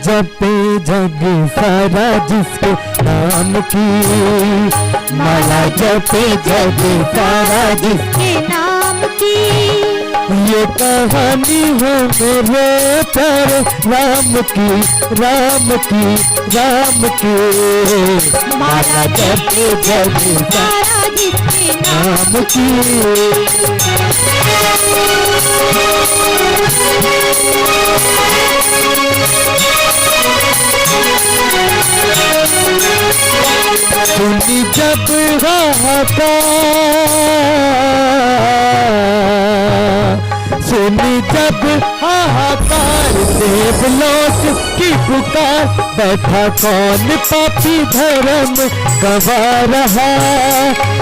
जपे जग सारा जिसके नाम की, माला जपे जग सारा जिसके नाम की। ये कहानी है मेरे प्यारे राम की, राम की, राम की। माला जपे जग सारा जिसके नाम की। सुनी जब हाहाकार, सुनी जब हाहाकार, देवलोक की पुकार, बैठा कौन पापी धर्म गवा रहा।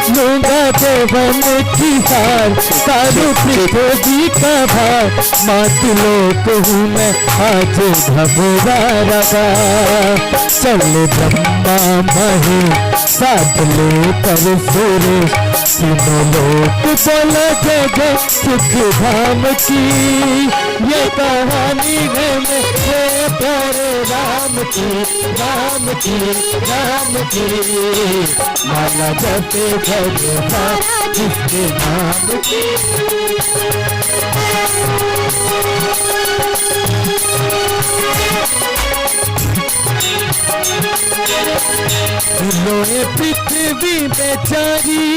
लूंगा देवन की हार, सारू पृथ्वी का भार, मात लोक हूँ मैं आज घबरा रहा। चल ब्रह्मा महेश साथ लेकर सुरेश, तीनों लोक बोले जय जय सुख धाम की। ये कहानी है मेरे प्यारे राम की, राम की, राम की। माला जपे जग जिसके नाम की। रोए पृथ्वी बेचारी,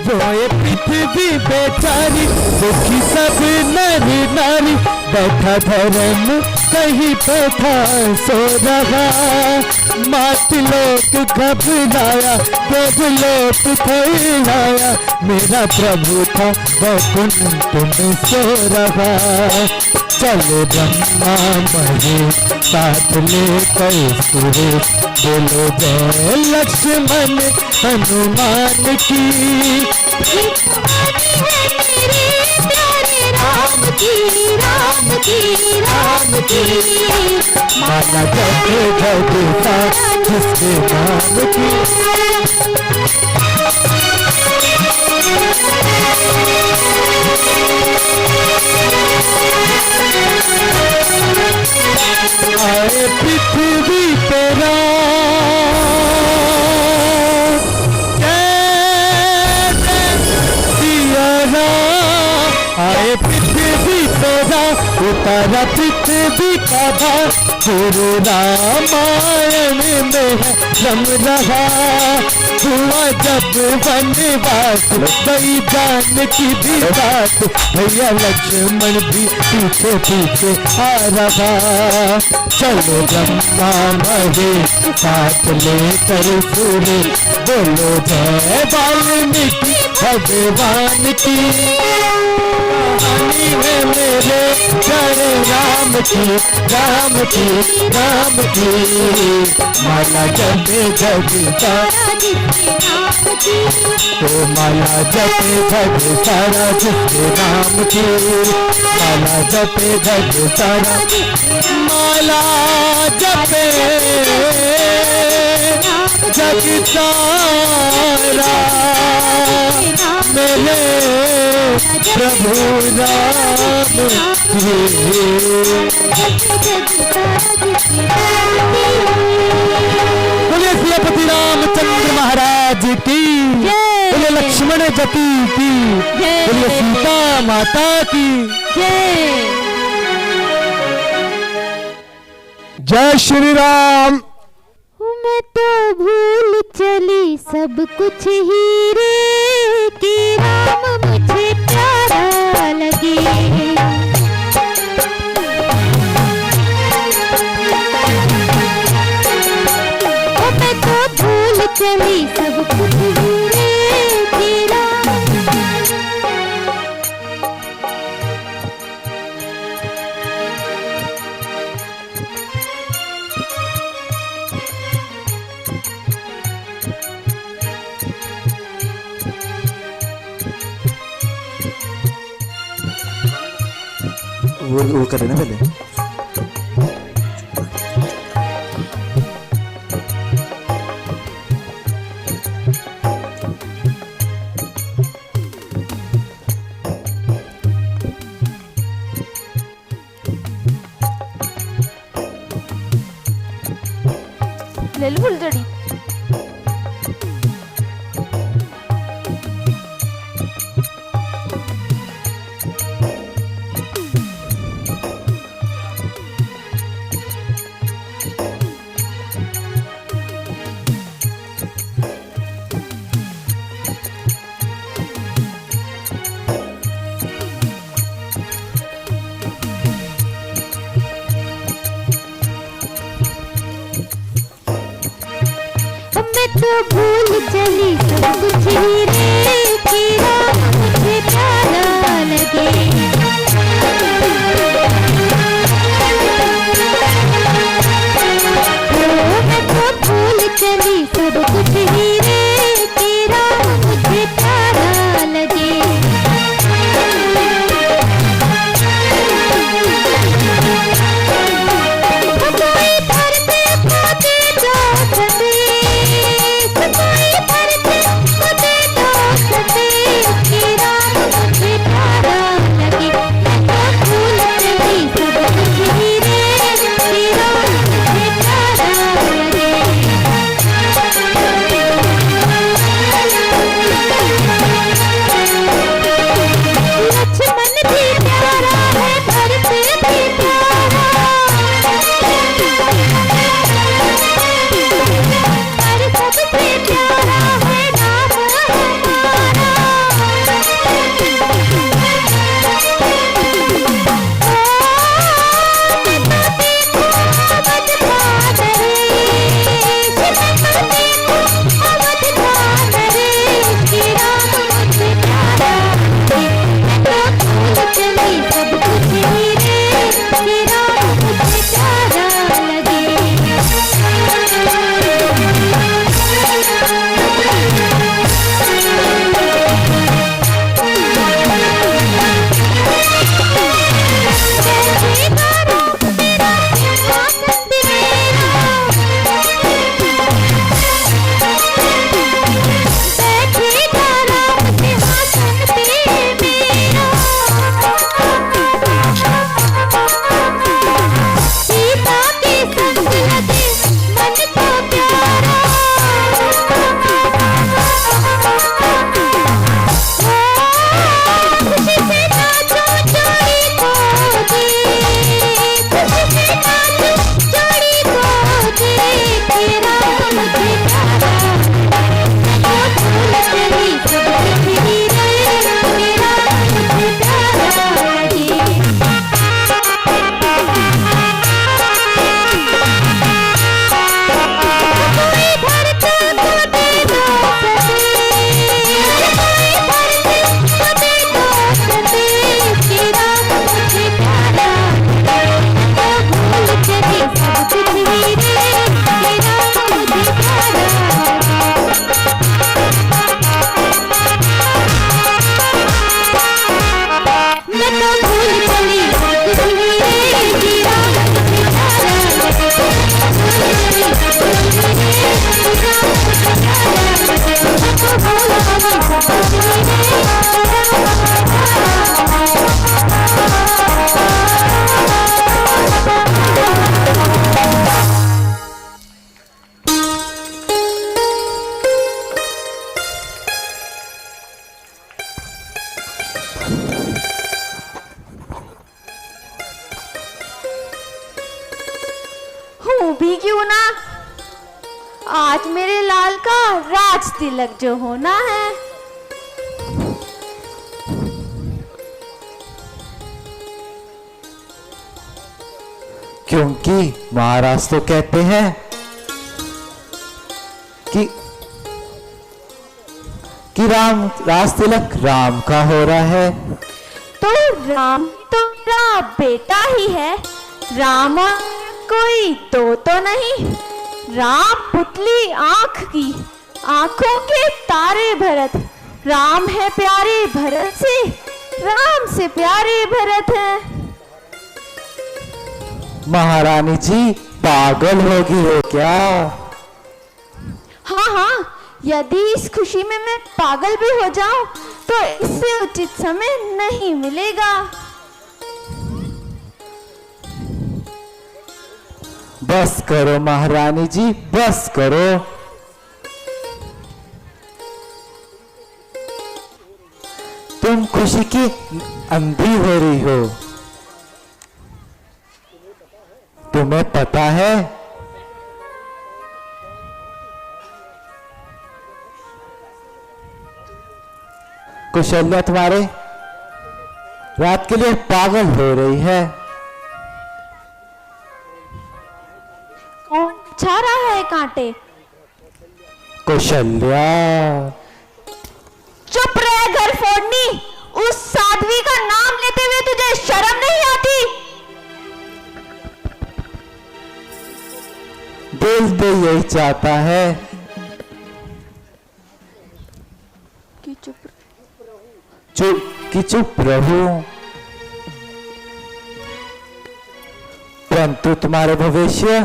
रोए पृथ्वी बेचारी, दुखी सब नर नारी, बैठा धर्म कहीं बैठा सो रहा। मात लोक घबराया, देवलोक थैलाया, मेरा प्रभु था वैकुंठ में सो रहा। चलो ब्रह्मा महेश साथ लेकर सुरेश, बोलो जय लक्ष्मण हनुमान की। राम की, राम की, राम की। माला जपे जग सारा जिसके नाम की। आए पृथ्वी पे आए पृथ्वी पे उतारा पृथ्वी का भार, गुरु रामायण में है रम रहा। हुआ जब वनवास बई जान की भी बात, भैया लक्ष्मण भी पीछे पीछे आ रहा। चलो ब्रह्मा महेश साथ लेकर सुरेश, बोलो जय वाल्मीकि भगवान की। कहानी है मेरे प्यारे राम की, राम की, राम की। माला जपे जग सारा जिसके नाम की। तो माला जपे जग सारा जिसके नाम की। माला जपे जग सारा, माला जपे जग सारा मेरे प्रभु राम की। बोलिए सियापति रामचंद्र महाराज की, बोलिए लक्ष्मण जति की, बोलिए सीता माता की जय श्री राम। मैं तो भूल चली सब कुछ हीरे की, राम मुझे प्यारा लगे। मैं तो भूल चली सब कुछ हीरे की, राम। वो करे ना पहले। ले लो फुलझड़ी। मैं तो भूल चली सब कुछ ही रे, कि राम मुझे प्यारा लगे। मैं तो भूल चली सब कुछ ही रे, कि राम मुझे प्यारा लगे। भी क्यों ना, आज मेरे लाल का राज तिलक जो होना है। क्योंकि महाराज तो कहते हैं कि राज तिलक राम का हो रहा है। तो राम तो मेरा बेटा ही है, राम कोई तो नहीं। राम पुतली आंख की, आंखों के तारे भरत, राम है प्यारे भरत से, राम से प्यारे भरत है। महारानी जी पागल होगी हो क्या? हाँ हाँ, यदि इस खुशी में मैं पागल भी हो जाऊं तो इससे उचित समय नहीं मिलेगा। बस करो महारानी जी, बस करो। तुम खुशी की अंधी हो रही हो। तुम्हें पता है कौशल्या तुम्हारे रात के लिए पागल हो रही है। कौन छा रहा है कांटे? कौशल्या। चुप रहे घर फोड़नी। उस साध्वी का नाम लेते हुए तुझे शर्म नहीं आती? दिल तो यही चाहता है कि चुप रहूं, परंतु तुम्हारे भविष्य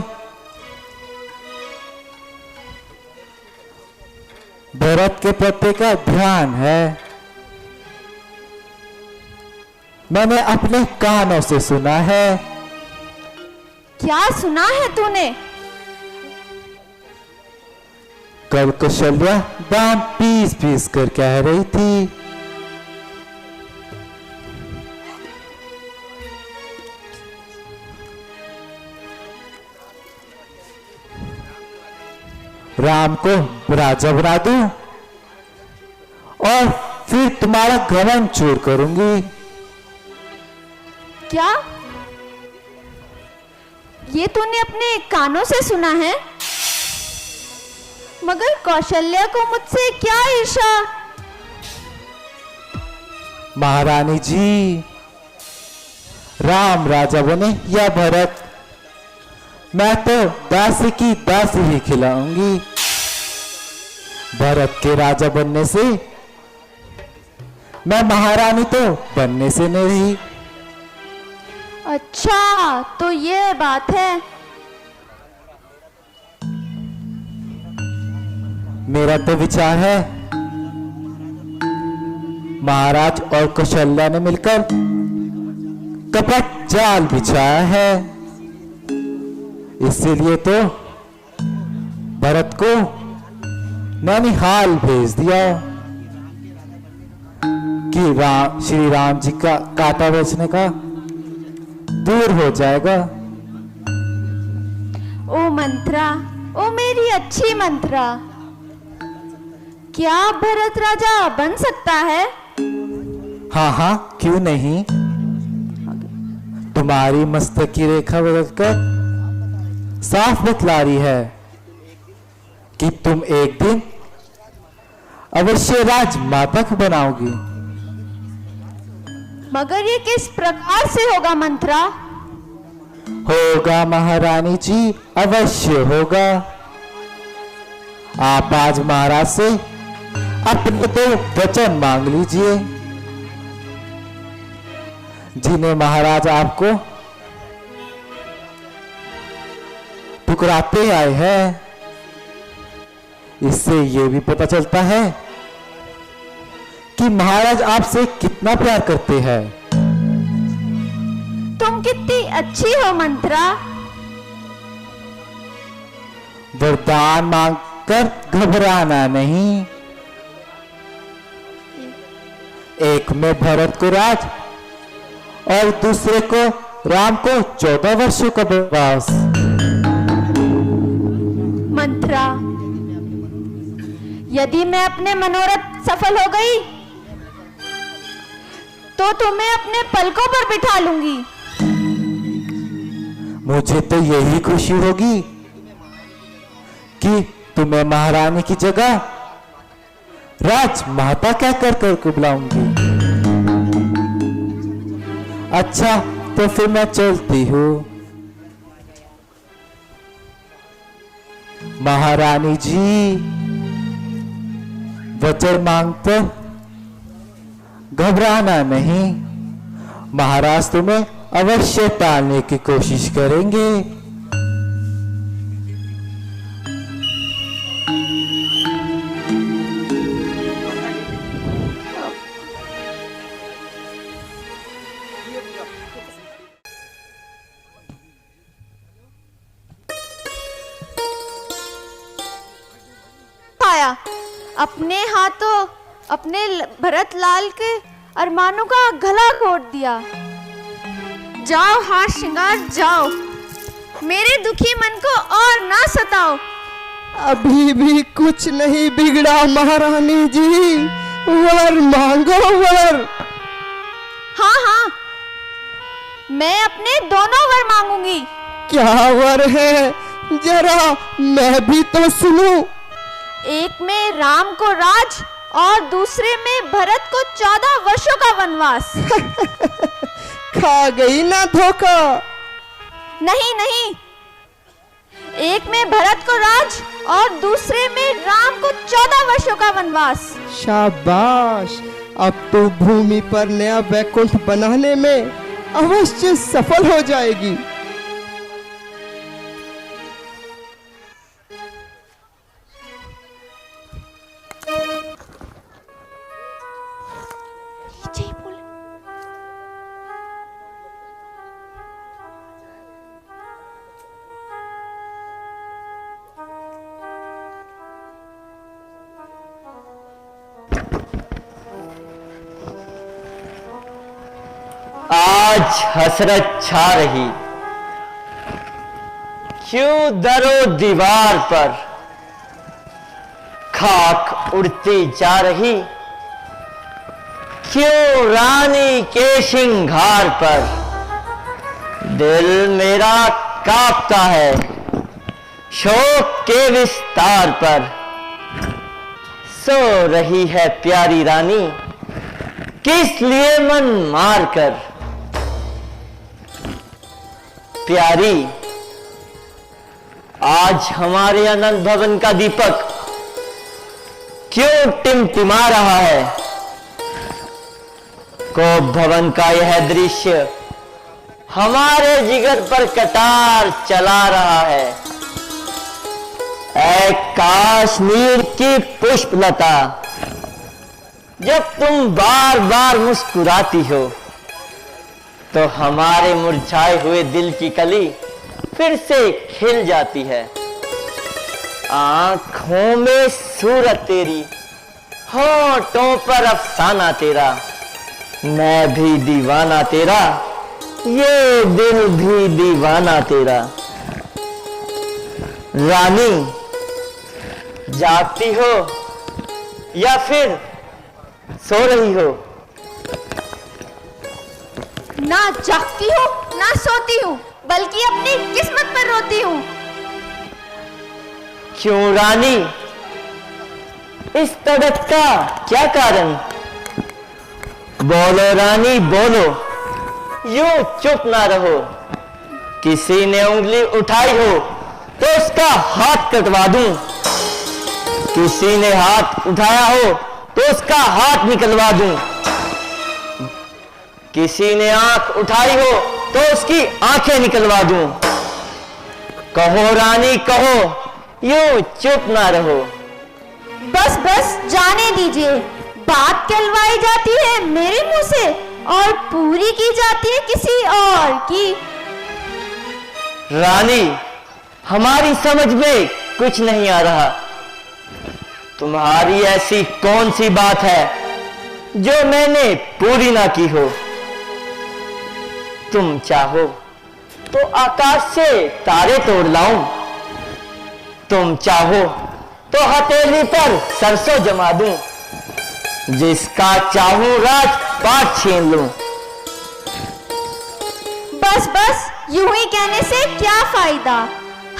भरत के प्रति का ध्यान है। मैंने अपने कानों से सुना है। क्या सुना है तूने? कल कौशल्या दाम पीस पीस कर कह रही थी राम को राजा बना दूं और फिर तुम्हारा घमंड चूर करूंगी। क्या ये तूने अपने कानों से सुना है? मगर कौशल्या को मुझसे क्या ईर्ष्या? महारानी जी, राम राजा बने या भरत, मैं तो दासी की दासी ही खिलाऊंगी। भरत के राजा बनने से मैं महारानी तो बनने से नहीं। अच्छा, तो ये बात है। मेरा तो विचार है महाराज और कौशल्या ने मिलकर कपट जाल बिछाया है। इसीलिए तो भरत को नैनीहाल भेज दिया कि श्री राम जी का कांटा बेचने का दूर हो जाएगा। ओ मंत्रा, ओ मेरी अच्छी मंत्रा, क्या भरत राजा बन सकता है? हाँ हाँ, क्यों नहीं। तुम्हारी मस्तक की रेखा बदलकर साफ बतला रही है कि तुम एक दिन अवश्य राजमाता को बनाओगी। मगर ये किस प्रकार से होगा मंत्रा? होगा महारानी जी, अवश्य होगा। आप आज महाराज से अपने तो वचन मांग लीजिए जिन्हें महाराज आपको ठुकराते आए हैं। इससे यह भी पता चलता है कि महाराज आपसे कितना प्यार करते हैं। तुम कितनी अच्छी हो मंत्रा। वरदान मांगकर घबराना नहीं। एक में भरत को राज और दूसरे को राम को 14 वर्षों का वनवास। मंत्रा, यदि मैं अपने मनोरथ सफल हो गई तो तुम्हें अपने पलकों पर बिठा लूंगी। मुझे तो यही खुशी होगी कि तुम्हें महारानी की जगह राजमाता क्या कर बुलाऊंगी। अच्छा, तो फिर मैं चलती हूँ। महारानी जी, वचन मांगते घबराना नहीं। महाराज तुम्हें अवश्य टालने की कोशिश करेंगे। अपने हाथों अपने भरत लाल के अरमानों का गला घोट दिया। जाओ हाथ श्रृंगार जाओ, मेरे दुखी मन को और ना सताओ। अभी भी कुछ नहीं बिगड़ा महारानी जी, वर मांगो वर। हाँ हाँ, मैं अपने दोनों वर मांगूंगी। क्या वर है, जरा मैं भी तो सुनूं। एक में राम को राज और दूसरे में भरत को 14 वर्षों का वनवास। खा गई ना धोखा। नहीं नहीं, एक में भरत को राज और दूसरे में राम को 14 वर्षों का वनवास। शाबाश, अब तो भूमि पर नया वैकुंठ बनाने में अवश्य सफल हो जाएगी। आज हसरत छा रही, क्यों दरो दीवार पर खाक उड़ती जा रही, क्यों रानी के श्रृंगार पर दिल मेरा कांपता है शोक के विस्तार पर। सो रही है प्यारी रानी किस लिए मन मार कर। प्यारी, आज हमारे आनंद भवन का दीपक क्यों टिमटिमा रहा है। कोप भवन का यह दृश्य हमारे जिगर पर कटार चला रहा है। ऐ कश्मीर की पुष्पलता, जब तुम बार बार मुस्कुराती हो तो हमारे मुरझाए हुए दिल की कली फिर से खिल जाती है। आंखों में सूरत तेरी, होठों पर अफसाना तेरा, मैं भी दीवाना तेरा, ये दिल भी दीवाना तेरा। रानी, जागती हो या फिर सो रही हो? ना जागती हूँ ना सोती हूँ, बल्कि अपनी किस्मत पर रोती हूँ। क्यों रानी, इस तड़प का क्या कारण? बोलो रानी बोलो, यूं चुप ना रहो। किसी ने उंगली उठाई हो तो उसका हाथ कटवा दूं, किसी ने हाथ उठाया हो तो उसका हाथ निकलवा दूं, किसी ने आंख उठाई हो तो उसकी आंखें निकलवा दूं। कहो रानी कहो, यूं चुप ना रहो। बस बस जाने दीजिए, बात कहलवाई जाती है मेरे मुंह से और पूरी की जाती है किसी और की। रानी, हमारी समझ में कुछ नहीं आ रहा। तुम्हारी ऐसी कौन सी बात है जो मैंने पूरी ना की हो? तुम चाहो तो आकाश से तारे तोड़ लाऊं, तुम चाहो तो हथेली पर सरसों जमा दूं, जिसका चाहूं राजपाट छीन लूं। बस बस यूं ही कहने से क्या फायदा,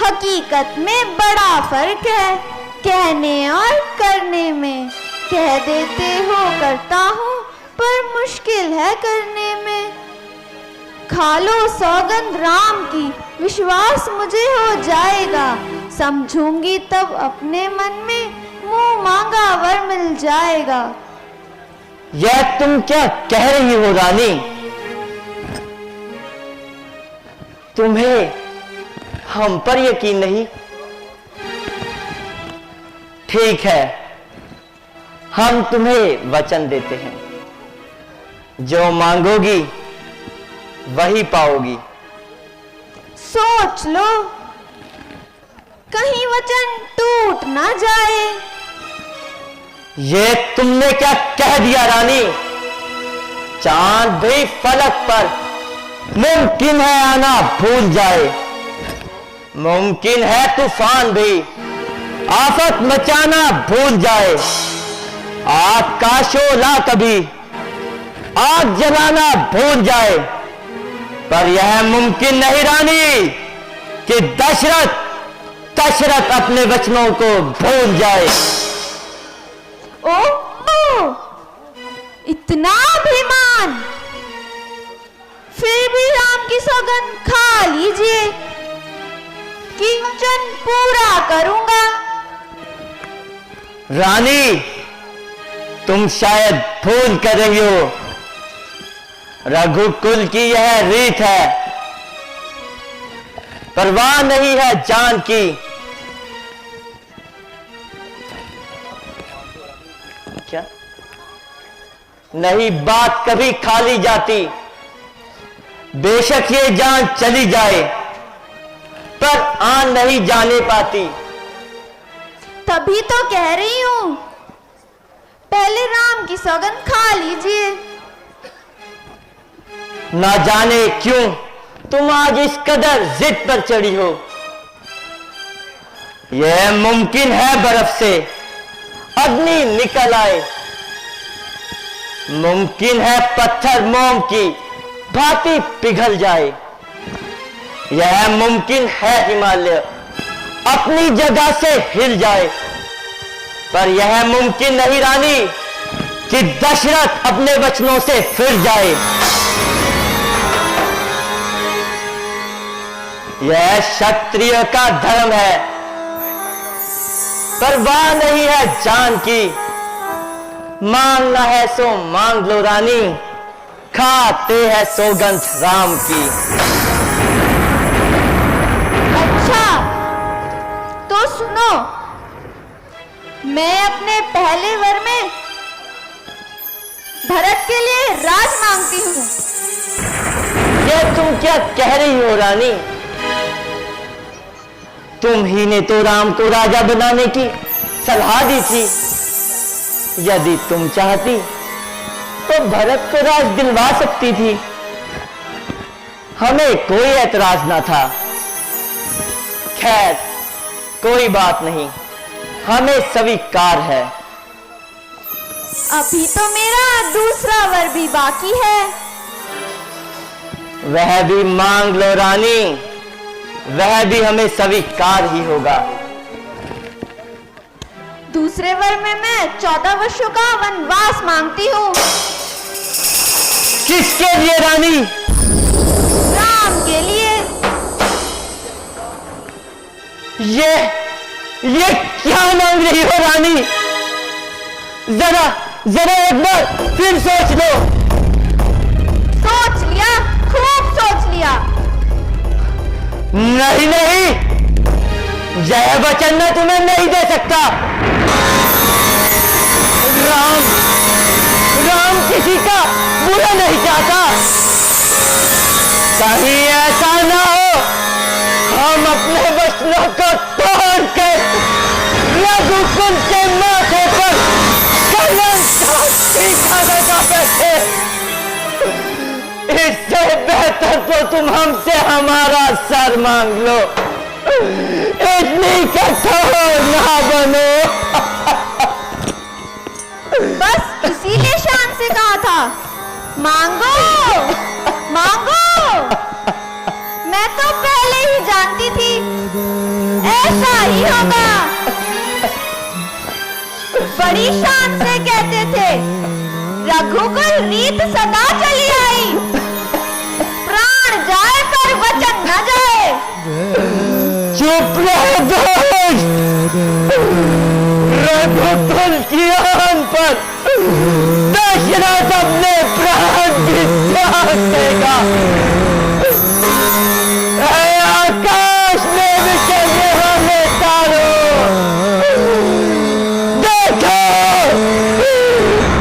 हकीकत में बड़ा फर्क है कहने और करने में। कह देते हो करता हूँ, पर मुश्किल है करने में। खा लो सौगंध राम की, विश्वास मुझे हो जाएगा। समझूंगी तब अपने मन में, मुंह मांगा वर मिल जाएगा। यह तुम क्या कह रही हो रानी? तुम्हें हम पर यकीन नहीं? ठीक है, हम तुम्हें वचन देते हैं, जो मांगोगी वही पाओगी। सोच लो, कहीं वचन टूट ना जाए। ये तुमने क्या कह दिया रानी? चांद भी फलक पर मुमकिन है आना भूल जाए, मुमकिन है तूफान भी आफत मचाना भूल जाए, आग का शोला कभी आग जलाना भूल जाए, पर यह मुमकिन नहीं रानी कि दशरथ अपने वचनों को भूल जाए। ओ, इतना अभिमान! फिर भी राम की सौगंध खा लीजिए कि वचन पूरा करूंगा। रानी, तुम शायद भूल कर रही हो, रघुकुल की यह रीत है, परवाह नहीं है जान की। क्या नहीं बात कभी खाली जाती, बेशक ये जान चली जाए पर आन नहीं जाने पाती। तभी तो कह रही हूं, पहले राम की सौगंध खा लीजिए। ना जाने क्यों तुम आज इस कदर जिद पर चढ़ी हो। यह मुमकिन है बर्फ से अग्नि निकल आए, मुमकिन है पत्थर मोम की भांति पिघल जाए, यह मुमकिन है हिमालय अपनी जगह से हिल जाए, पर यह मुमकिन नहीं रानी कि दशरथ अपने वचनों से फिर जाए। यह क्षत्रिय का धर्म है, परवाह नहीं है जान की। मांगना है सो मांग लो रानी, खाते हैं सौगंध राम की। अच्छा तो सुनो, मैं अपने पहले वर में भरत के लिए राज मांगती हूँ। ये तुम क्या कह रही हो रानी? तुम ही ने तो राम को राजा बनाने की सलाह दी थी। यदि तुम चाहती तो भरत को राज दिलवा सकती थी, हमें कोई ऐतराज ना था। खैर कोई बात नहीं, हमें स्वीकार है। अभी तो मेरा दूसरा वर भी बाकी है। वह भी मांग लो रानी, वह भी हमें स्वीकार ही होगा। दूसरे वर में मैं 14 वर्षों का वनवास मांगती हूँ। किसके लिए रानी? राम के लिए। ये क्या मांग रही हो रानी? जरा एक बार फिर सोच लो। सोच लिया, खूब सोच लिया। नहीं, यह वचन मैं तुम्हें नहीं दे सकता। राम किसी का बुरा नहीं चाहता। कहीं ऐसा ना हो हम अपने वचनों को तोड़ कर रघुकुल के माथे पर कलंक बैठे। इससे बेहतर तो तुम हमसे हमारा सर मांग लो। इतनी कठोर ना बनो। बस इसीलिए शान से कहा था, मांगो मांगो। मैं तो पहले ही जानती थी ऐसा ही होगा। बड़ी शान से कहते थे, रघुकुल रीत सदा चली आई, प्राण जाए पर वचन न जाए। चुप रहो दोस्त। रघुकुल की आन पर दशरथ अपने प्राण भी त्याग देगा। आकाश में बिखरे हमें तारों,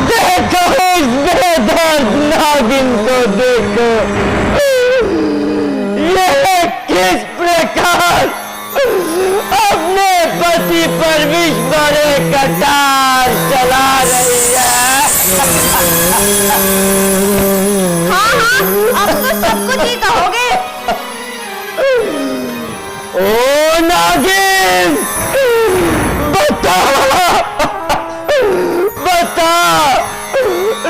देखो इस बेदर्द नागिन को देखो। ये किस प्रकार अपने पति पर विष भरे कटार चला हाँ हाँ, अब तो सब कुछ ही कहोगे। ओ नागिन, बता बता,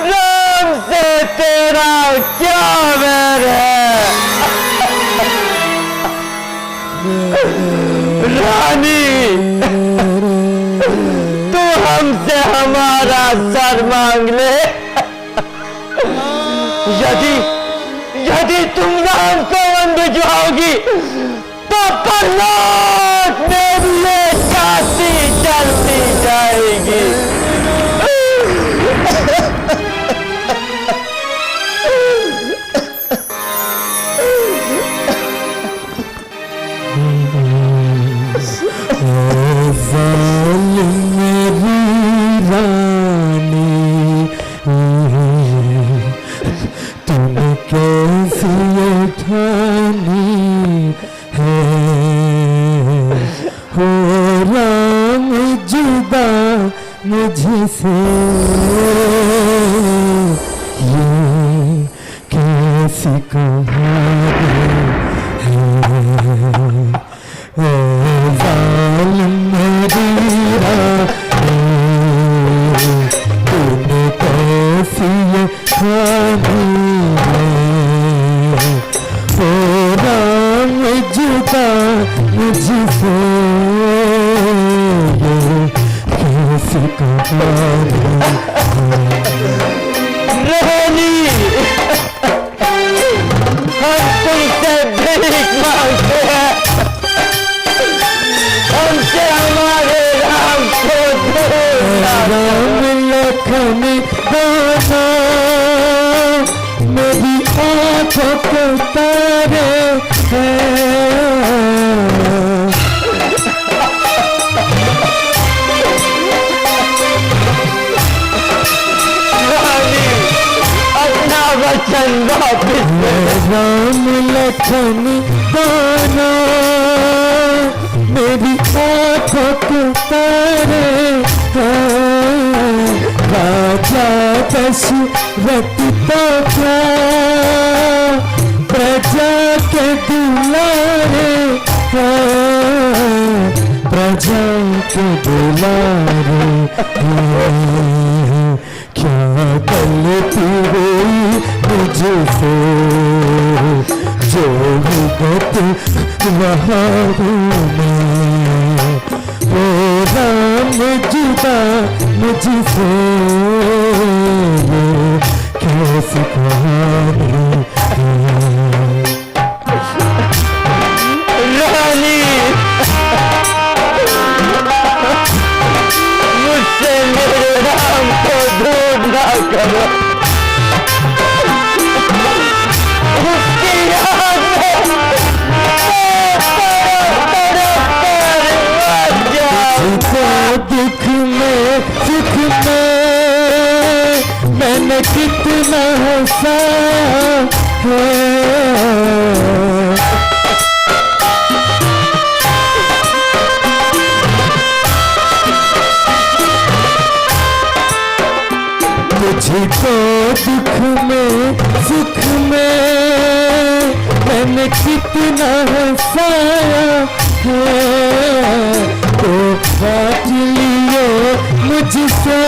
राम से तेरा क्या वैर है? रानी, तू हमसे हमारा सर मांग ले। यदि तुम राम को वन भिजवाओगी तो परलोक में ये जाती चलती जाएगी। मुझसे ये कैसी कहानी है? ओ जालिम मेरी रानी, तूने कैसी ये कहानी है? ओ राम जुदा मुझसे रोहनी, हम तुमसे भीख मांगते हैं, हमसे हमारे राम को दो। राम लखन दोनों मेरी आंखों को तारे हैं। वचन वापिस राम लखन दोनों मेरी आंखों को तारे हैं। राजा दशरथ तो क्या प्रजा के दुलारे हैं, प्रजा के दुलारे हैं। क्या गलती हुई मुझसे जो भुगत रहा हूँ मैं? ओ राम जुदा मुझसे कैसी कहानी है? रानी, मुझसे मेरे राम को दूर ना करो। उसकी याद में दुख में सुख में मैंने कितना हंसाया है। मुझको दुख में सुख में मैंने कितना हंसाया है। तो बात लिए मुझसे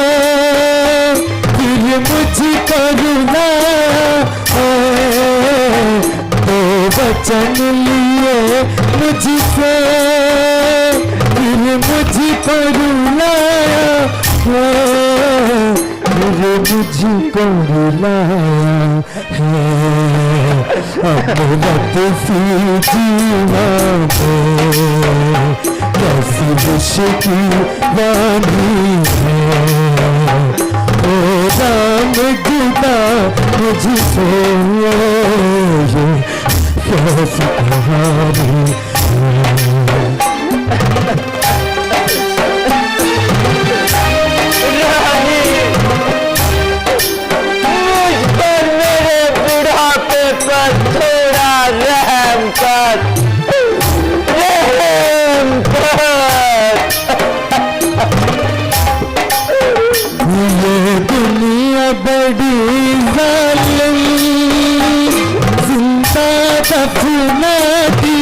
फिर मुझको रुलाया है। तो वचन लिए मुझसे फिर मुझको रुलाया है। मुझको रुलाया है। अमृत सी जीवा में कैसी विष की वाणी है। ओ राम जुदा मुझसे ये कैसी कहानी है? थोड़ा रहम कर, रहम कर। ये दुनिया बड़ी जालिम जिंदा दफनाती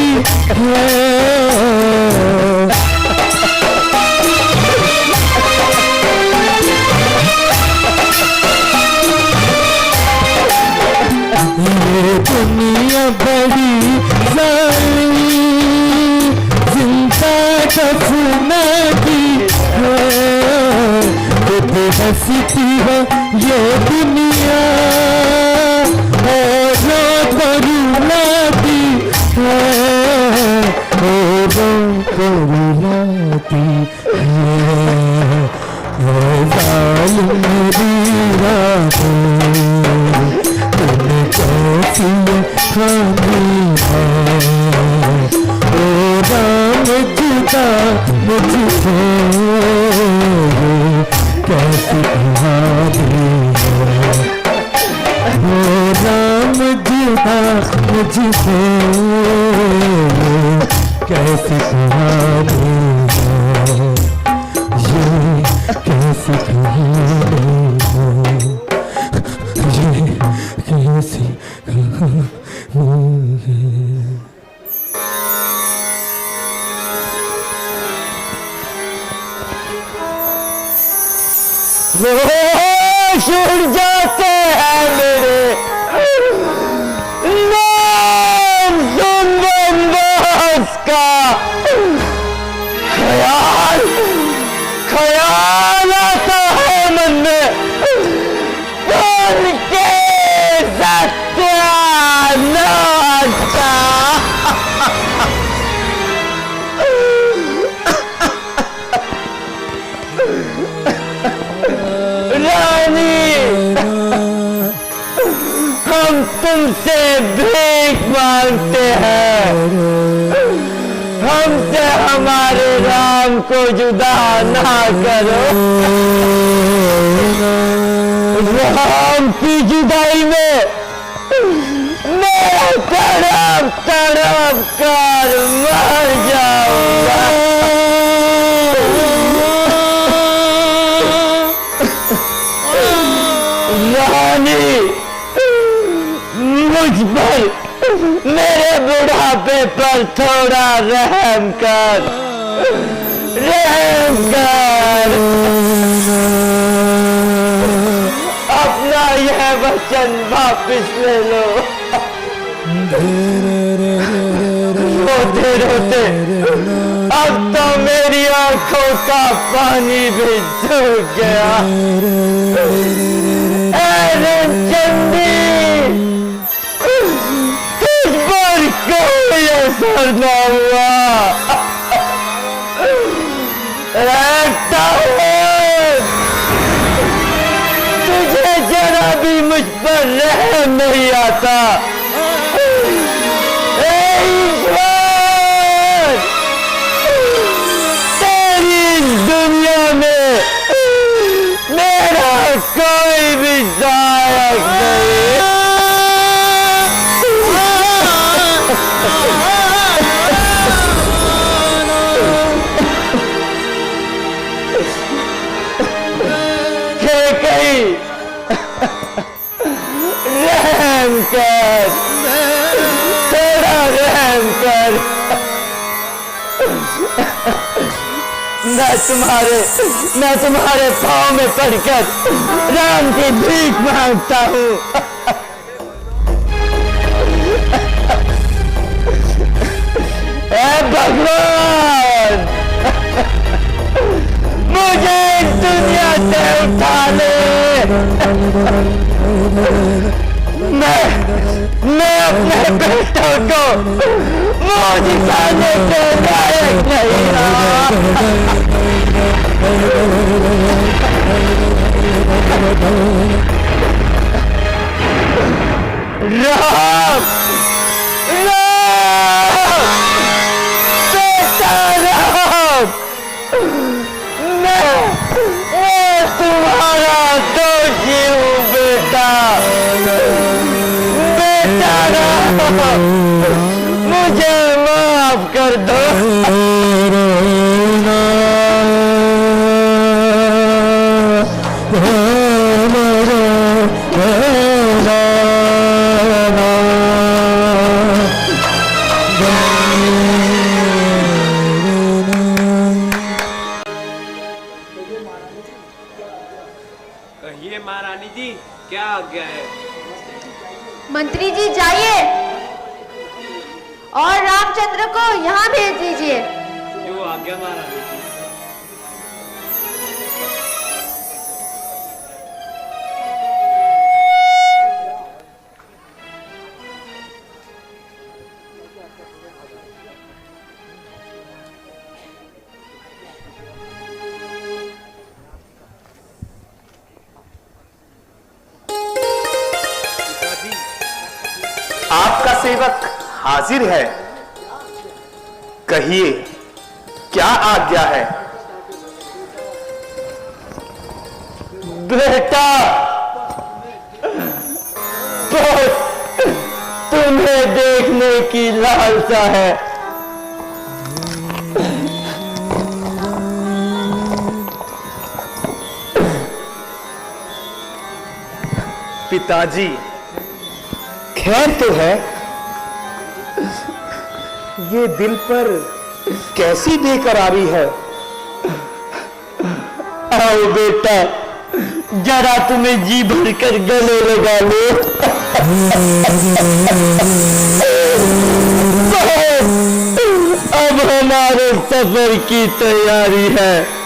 है। ये दुनिया बड़ी जालिम जिंदा दफनाती है। खुद हंसती है ये दुनिया और रुलाती है, रुलाती है। जालिम मेरी राहों तुमने कैसी खानी है। ओ राम जुदा मुझसे कैसी कहानी है। ओ राम जुदा मुझसे कैसी कहानी है। ये कैसी कहानी है, ये कैसी कहानी है। छूट जाते हैं मेरे नाम सुन बंदोस का। ख्याल ख्याल आता है मन में कौन के सत्यानाश का। हम तुमसे भीख मांगते हैं, हमसे हमारे राम को जुदा ना करो। राम की जुदाई में मैं तड़प तड़प कर मर जाऊंगा। रानी मुझ पर मेरे बुढ़ापे पर थोड़ा रहम कर, रहम कर। अपना यह वचन वापिस ले लो। रोते रोते अब तो मेरी आंखों का पानी भी सूख गया। चंदी तुझ पर कोई असर न हुआ। तुझे जरा भी मुझ पर रहम नहीं आता। ईश्वर तेरी दुनिया में मेरा कोई भी सहायक नहीं। रहम कर, थोड़ा रहम कर। मैं तुम्हारे पाँव में पड़कर राम की भीख मांगता हूँ। ऐ भगवान मुझे इस दुनिया से उठा ले। मैं अपने बेटों को मुँह दिखाने के लायक नहीं रहा। राम बेटा राम, मैं तुम्हारा दोषी हूँ बेटा। बेटा राम मुझे माफ कर दो। आज्ञा है। मंत्री जी जाइए और रामचंद्र को यहाँ भेज दीजिए। जो आज्ञा महारानी की। आपका सेवक हाजिर है, कहिए क्या आज्ञा है। बेटा, बस तुम्हें देखने की लालसा है। पिताजी, खैर तो है, ये दिल पर कैसी बेकरारी है। आओ बेटा, जरा तुम्हें जी भरकर गले लगा लो। अब हमारे सफर की तैयारी है।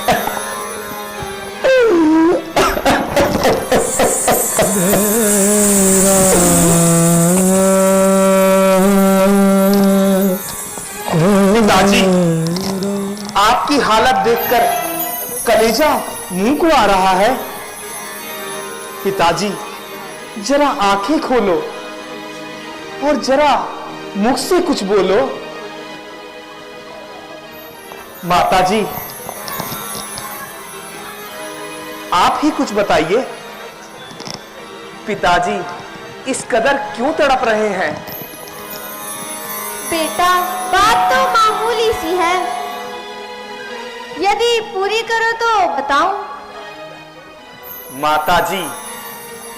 पिताजी, आपकी हालत देखकर कलेजा मुंह को आ रहा है। पिताजी, जरा आंखें खोलो और जरा मुख से कुछ बोलो। माताजी, आप ही कुछ बताइए। पिताजी इस कदर क्यों तड़प रहे हैं? बेटा, बात तो मामूली सी है, यदि पूरी करो तो बताऊं। माताजी,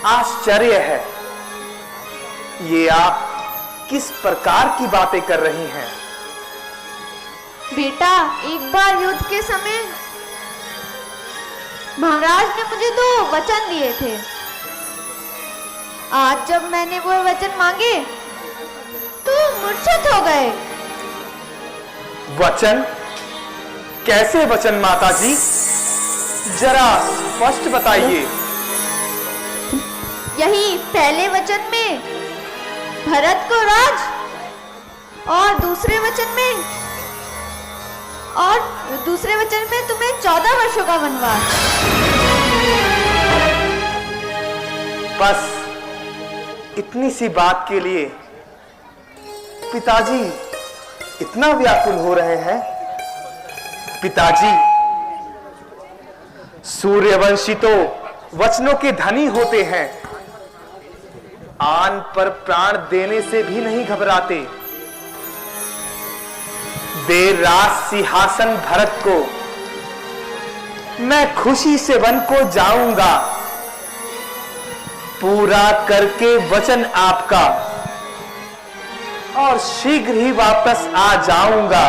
आश्चर्य है, ये आप किस प्रकार की बातें कर रही हैं? बेटा, एक बार युद्ध के समय महाराज ने मुझे 2 वचन दिए थे। आज जब मैंने वो वचन मांगे तो मूर्छित हो गए। वचन? कैसे वचन माताजी? जरा स्पष्ट बताइए। यही पहले वचन में भरत को राज और दूसरे वचन में तुम्हें 14 वर्षों का वनवास। बस इतनी सी बात के लिए पिताजी इतना व्याकुल हो रहे हैं। पिताजी, सूर्यवंशी तो वचनों के धनी होते हैं, आन पर प्राण देने से भी नहीं घबराते। देर रात सिंहासन भरत को मैं खुशी से वन को जाऊंगा, पूरा करके वचन आपका, और शीघ्र ही वापस आ जाऊंगा।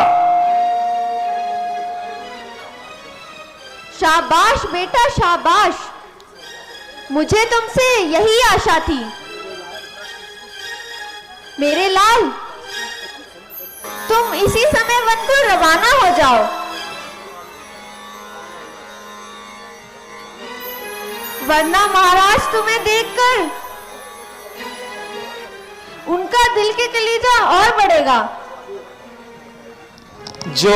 शाबाश बेटा, शाबाश। मुझे तुमसे यही आशा थी। मेरे लाल, तुम इसी समय वन को रवाना हो जाओ। वरना महाराज तुम्हें देखकर उनका दिल के कलीजा और बढ़ेगा। जो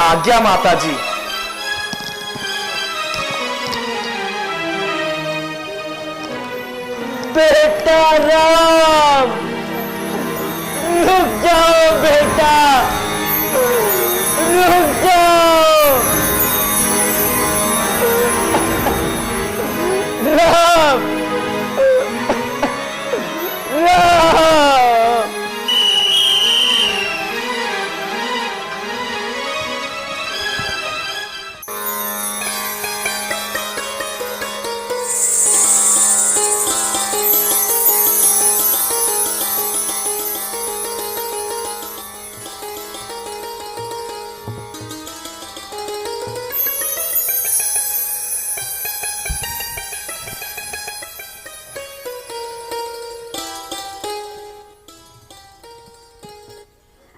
आज्ञा माताजी। बेटा राम, रुक जाओ बेटा, रुक जाओ। राम, राम।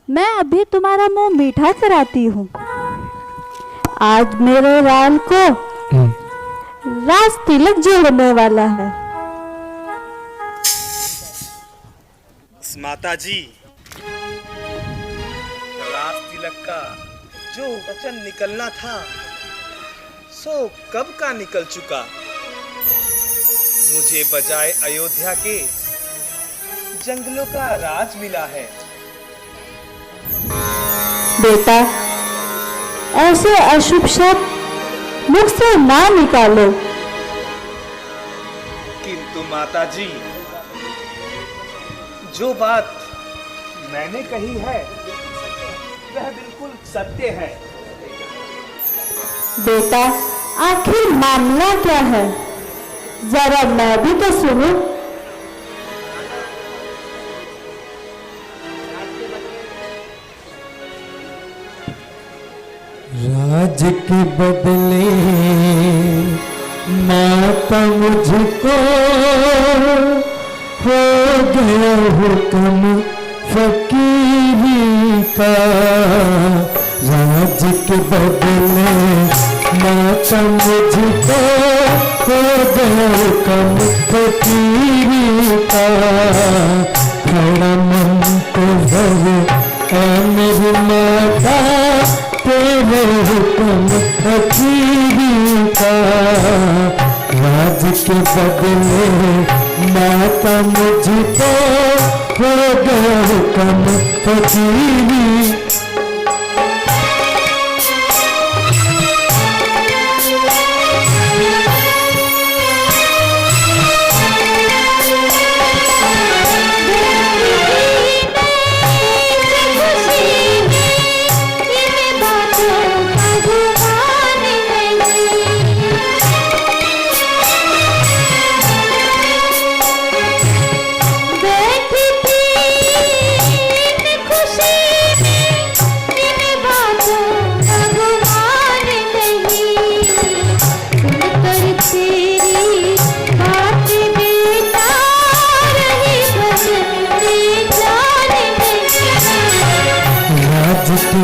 मैं अभी तुम्हारा मुंह मीठा कराती हूँ। आज मेरे लाल को राज तिलक जोड़ने वाला है। माता जी, राज तिलक का जो वचन निकलना था सो कब का निकल चुका। मुझे बजाय अयोध्या के जंगलों का राज मिला है। बेटा, ऐसे अशुभ शब्द मुख से ना निकालो। किंतु माता जी, जो बात मैंने कही है वह बिल्कुल सत्य है। बेटा, आखिर मामला क्या है, जरा मैं भी तो सुनूं। राज के बदले माता मुझको हो गया हुक्म फकीरी का। राज के बदले माता मुझको हो गया हुक्म फकीरी का। खड़ा मंतज़र है मेरी माता तेरे हुक्म फकीरी का। राज के बदले माता मुझको हो गया हुक्म फकीरी।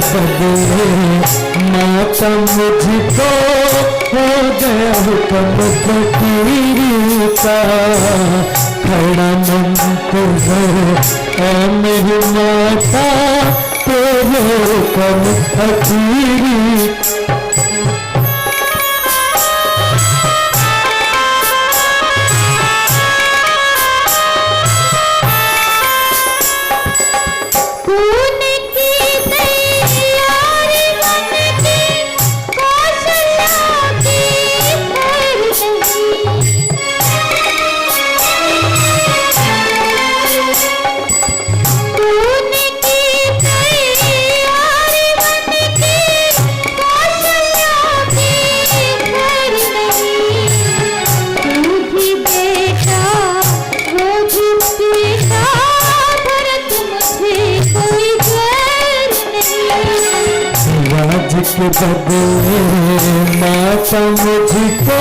बदले माता मुझको हो गया हुक्म फकीरी का। खड़ा मंतज़र है मेरी माता तेरे हुक्म फकीरी। के बदले माता मुझको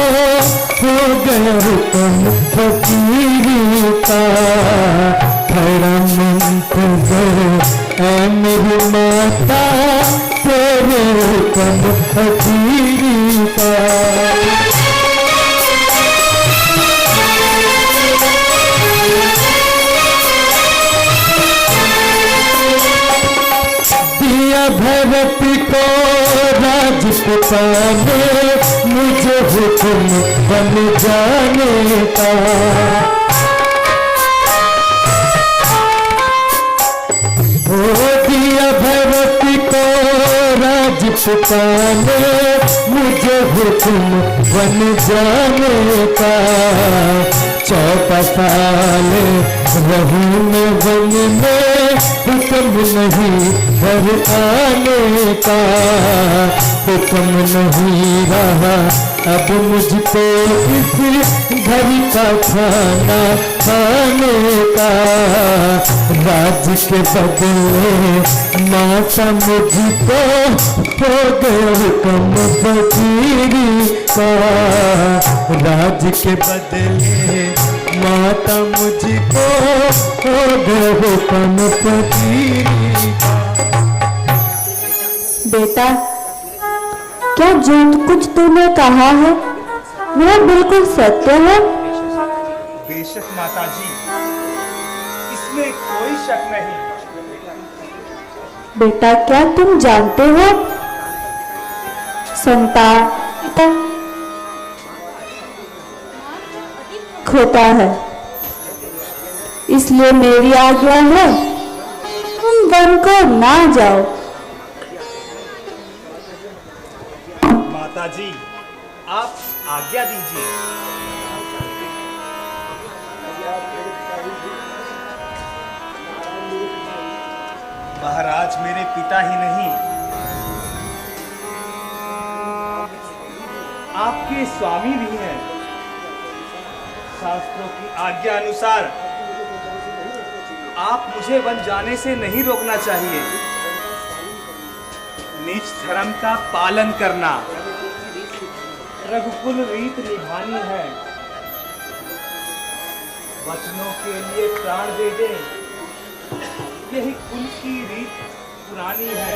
हो गया हुक्म फकीरी का। खड़ा मंतज़र है मेरी माता तेरे हुक्म फकीरी का। दिया भरत को राजपुता ने मुझे हुक्म बन जाने का। हो दिया भरत को राजपुता ने मुझे हुक्म बन जाने का। 14 साल रहूं मैं वन में हुक्म नहीं घर आने का। हुक्म नहीं रहा अब मुझको इस घर का खाना खाने का। राज के बदले माता मुझको हो गया हुक्म फकीरी का। राज के बदले माता मुझको हो गया हुक्म फकीरी का। बेटा, क्या जो कुछ तूने कहा है वह बिल्कुल सत्य है? बेशक माताजी, इसमें कोई शक नहीं। बेटा, क्या तुम जानते हो संतान होता है, इसलिए मेरी आज्ञा है तुम वन को ना जाओ। माताजी, आप आज्ञा दीजिए। महाराज मेरे पिता ही नहीं, आपके स्वामी भी हैं। शास्त्रों की आज्ञा अनुसार आप मुझे वन जाने से नहीं रोकना चाहिए। नीच धर्म का पालन करना, रघुकुल रीत निभानी है। वचनों के लिए प्राण दे दे, यही कुल की रीत पुरानी है।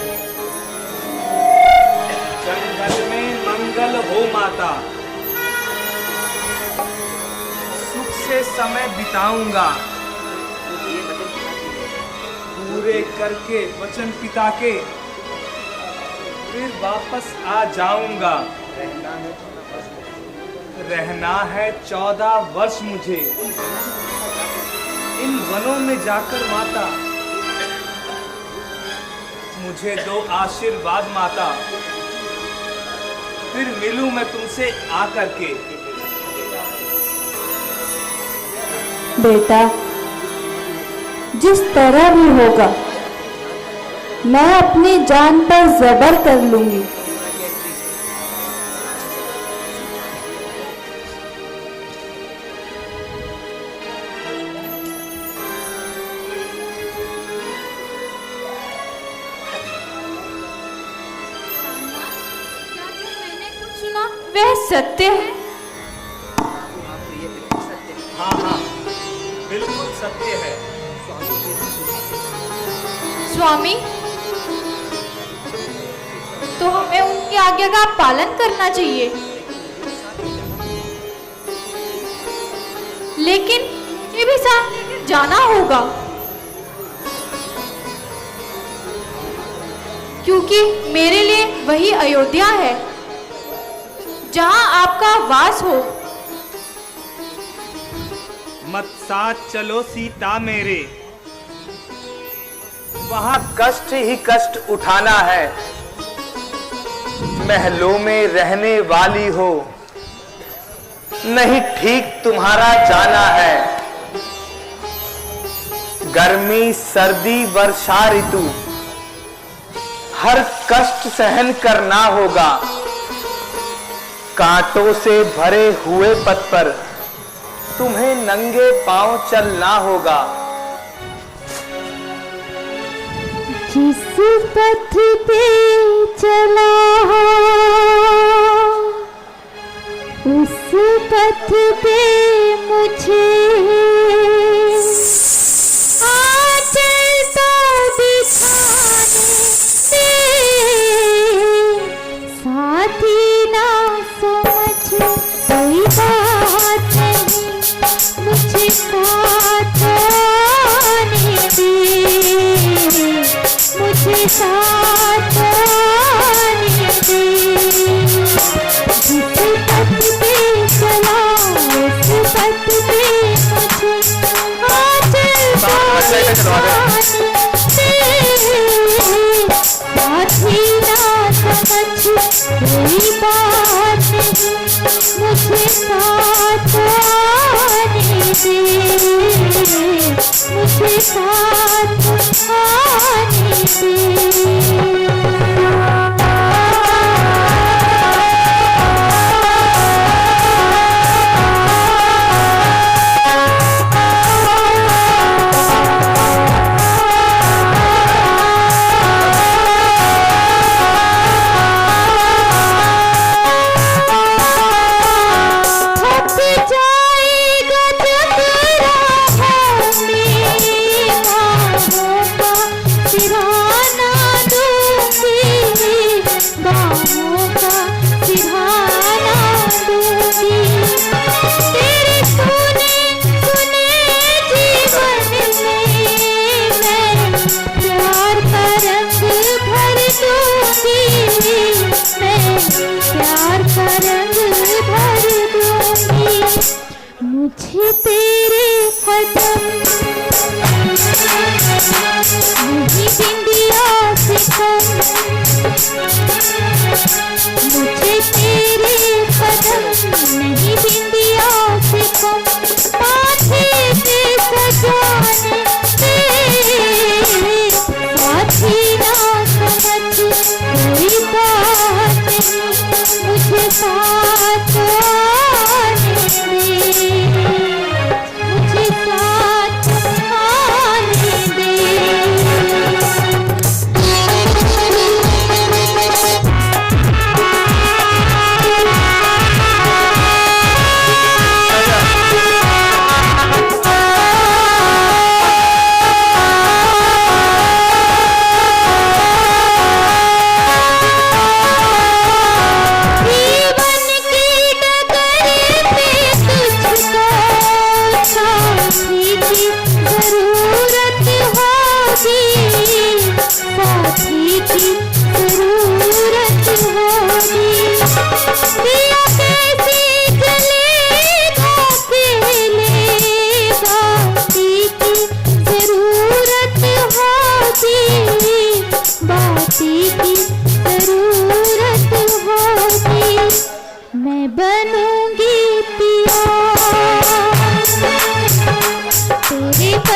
जंगल में मंगल हो माता, सुख से समय बिताऊंगा। पूरे करके वचन पिता के फिर वापस आ जाऊंगा। रहना है 14 वर्ष मुझे इन वनों में जाकर माता। मुझे दो आशीर्वाद माता, फिर मिलूं मैं तुमसे आकर के। बेटा, जिस तरह भी होगा मैं अपनी जान पर जबर कर लूंगी। वह सत्य है? हाँ हाँ, बिल्कुल सत्य है। स्वामी, तो हमें उनकी आज्ञा का पालन करना चाहिए, लेकिन ये भी साथ जाना होगा, क्योंकि मेरे लिए वही अयोध्या है जहां आपका वास हो। मत साथ चलो सीता मेरे, वहां कष्ट ही कष्ट उठाना है। महलों में रहने वाली हो, नहीं ठीक तुम्हारा जाना है। गर्मी सर्दी वर्षा ऋतु हर कष्ट सहन करना होगा। कांटों से भरे हुए पथ पर तुम्हें नंगे पांव चलना होगा। जिस पथ पे चला हो उस पथ पे मुझे साथ आने दे। जिस पथ पे चला उस पथ पे मुझे साथी ना समझ कोई बात नहीं, मुझे साथ आने दे, मुझे साथ आने दे। सिराना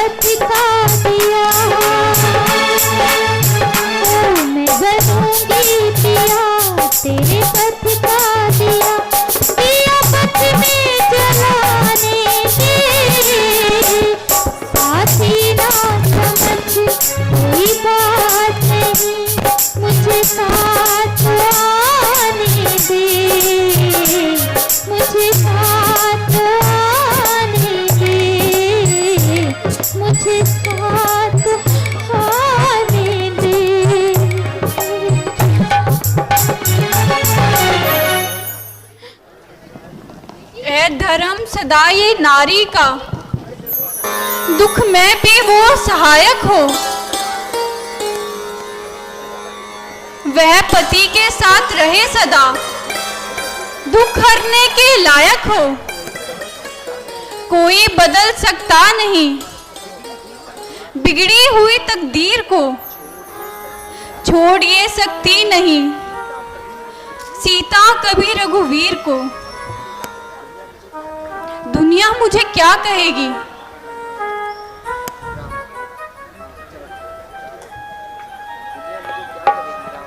पथ का दिया, ओ मैं बनूंगी पिया तेरे पथ का दिया, दिया पथ में जलाने दे, साथी ना समझ कोई बात नहीं, मुझे साथ आने दे, मुझे साथ आने दे, मुझे साथ आने दे। ए धर्म सदा ये नारी का, दुख में भी वो सहायक हो, वह पति के साथ रहे सदा, दुख हरने के लायक हो, कोई बदल सकता नहीं बिगड़ी हुई तकदीर को, छोड़ ये सकती नहीं सीता कभी रघुवीर को। दुनिया मुझे क्या कहेगी,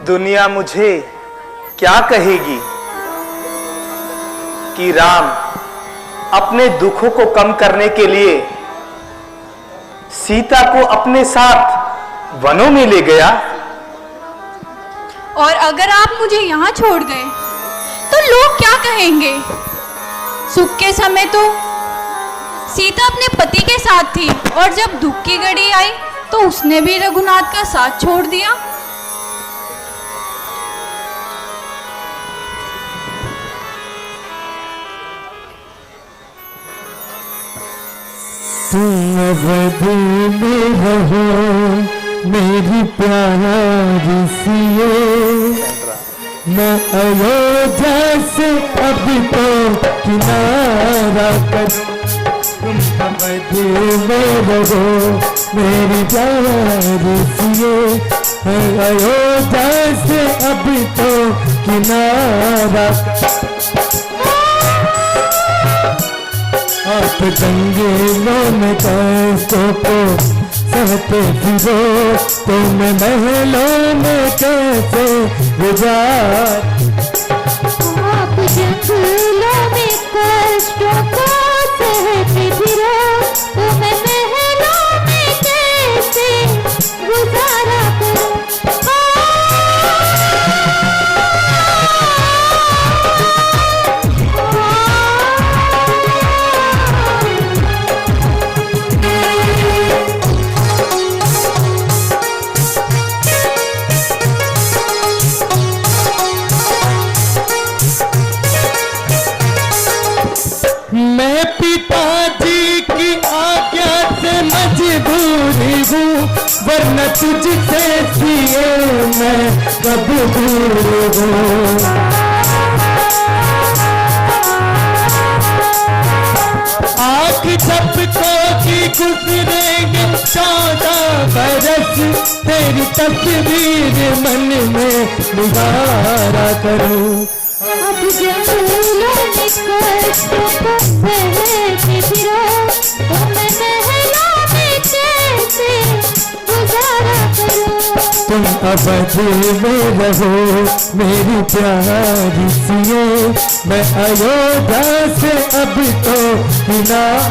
दुनिया मुझे क्या कहेगी कि राम अपने दुखों को कम करने के लिए सीता को अपने साथ वनों में ले गया। और अगर आप मुझे यहाँ छोड़ गए तो लोग क्या कहेंगे। सुख के समय तो सीता अपने पति के साथ थी और जब दुख की घड़ी आई तो उसने भी रघुनाथ का साथ छोड़ दिया। तुम अवध में रहो मेरी प्यारी सिए, मैं अयोध्या से अब तो किनारा करूं। तुम अवध में रहो मेरी प्यारी सिए, मैं अयोध्या से अब तो किनारा। आप जंगलों में कष्टों को सहते फिरो, तुम महलों में कैसे गुजार। आप जंगलों में कष्टों को सहते फिरो, तुम महलों में कैसे गुजारा करो। मैं पिताजी की आज्ञा से मजबूरी हूँ, वरना तुझसे सिए मैं कब दूर हूँ। आँख झपकों की गुजरेंगे 14 बरस, तेरी तस्वीर मन में निहारा करूँ। अब जंगलों में कष्टों को सहते फिरो, तुम महलों में कैसे गुजारा करो। तुम अवध में रहो मेरी प्यारी सिए, मैं अयोध्या से अब तो किनारा।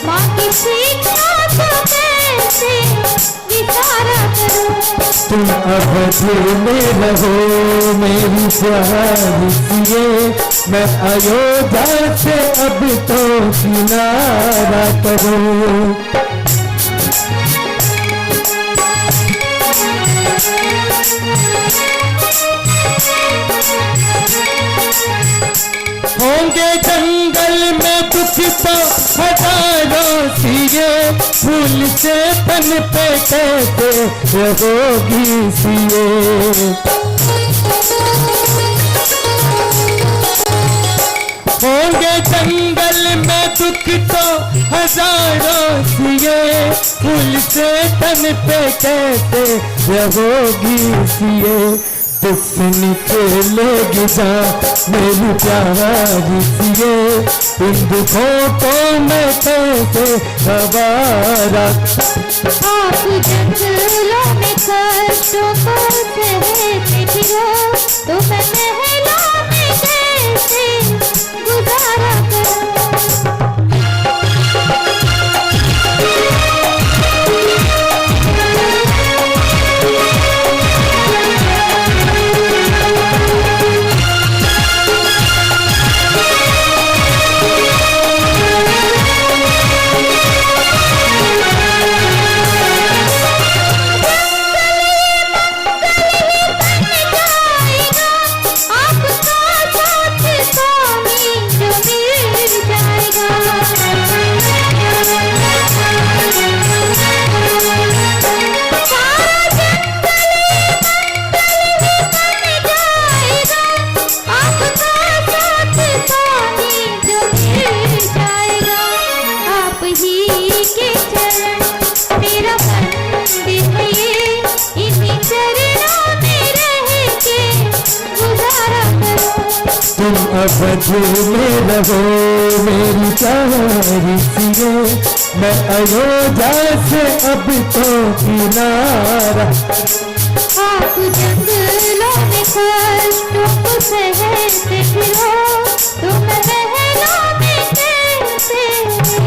माँ की शिक्षा को कैसे विचारा करूं। तुम अवध में रहो मेरी प्यारी सिए, मैं अयोध्या से अब तो किनारा करो। होंगे जंगल में दुख तो हजारों सिए, फूल से तन पे कैसे रहोगी सिए। होंगे जंगल में दुख तो हजारों सिए, फूल से तन पे कैसे रहोगी सिए। दुख निकलेगी जा मेरी प्यारी सिए, इन दुखों को मैं कैसे गवारा। आप जंगलों में कष्टों को सहते फिरो, तो मैं महलों में कैसे गुजारा करूं। तुम अवध में रहो मेरी प्यारी सिए, मैं अयोध्या से अब तो किनारा। आप जंगलों में कष्टों को सहते फिरो, तो मैं महलों में कैसे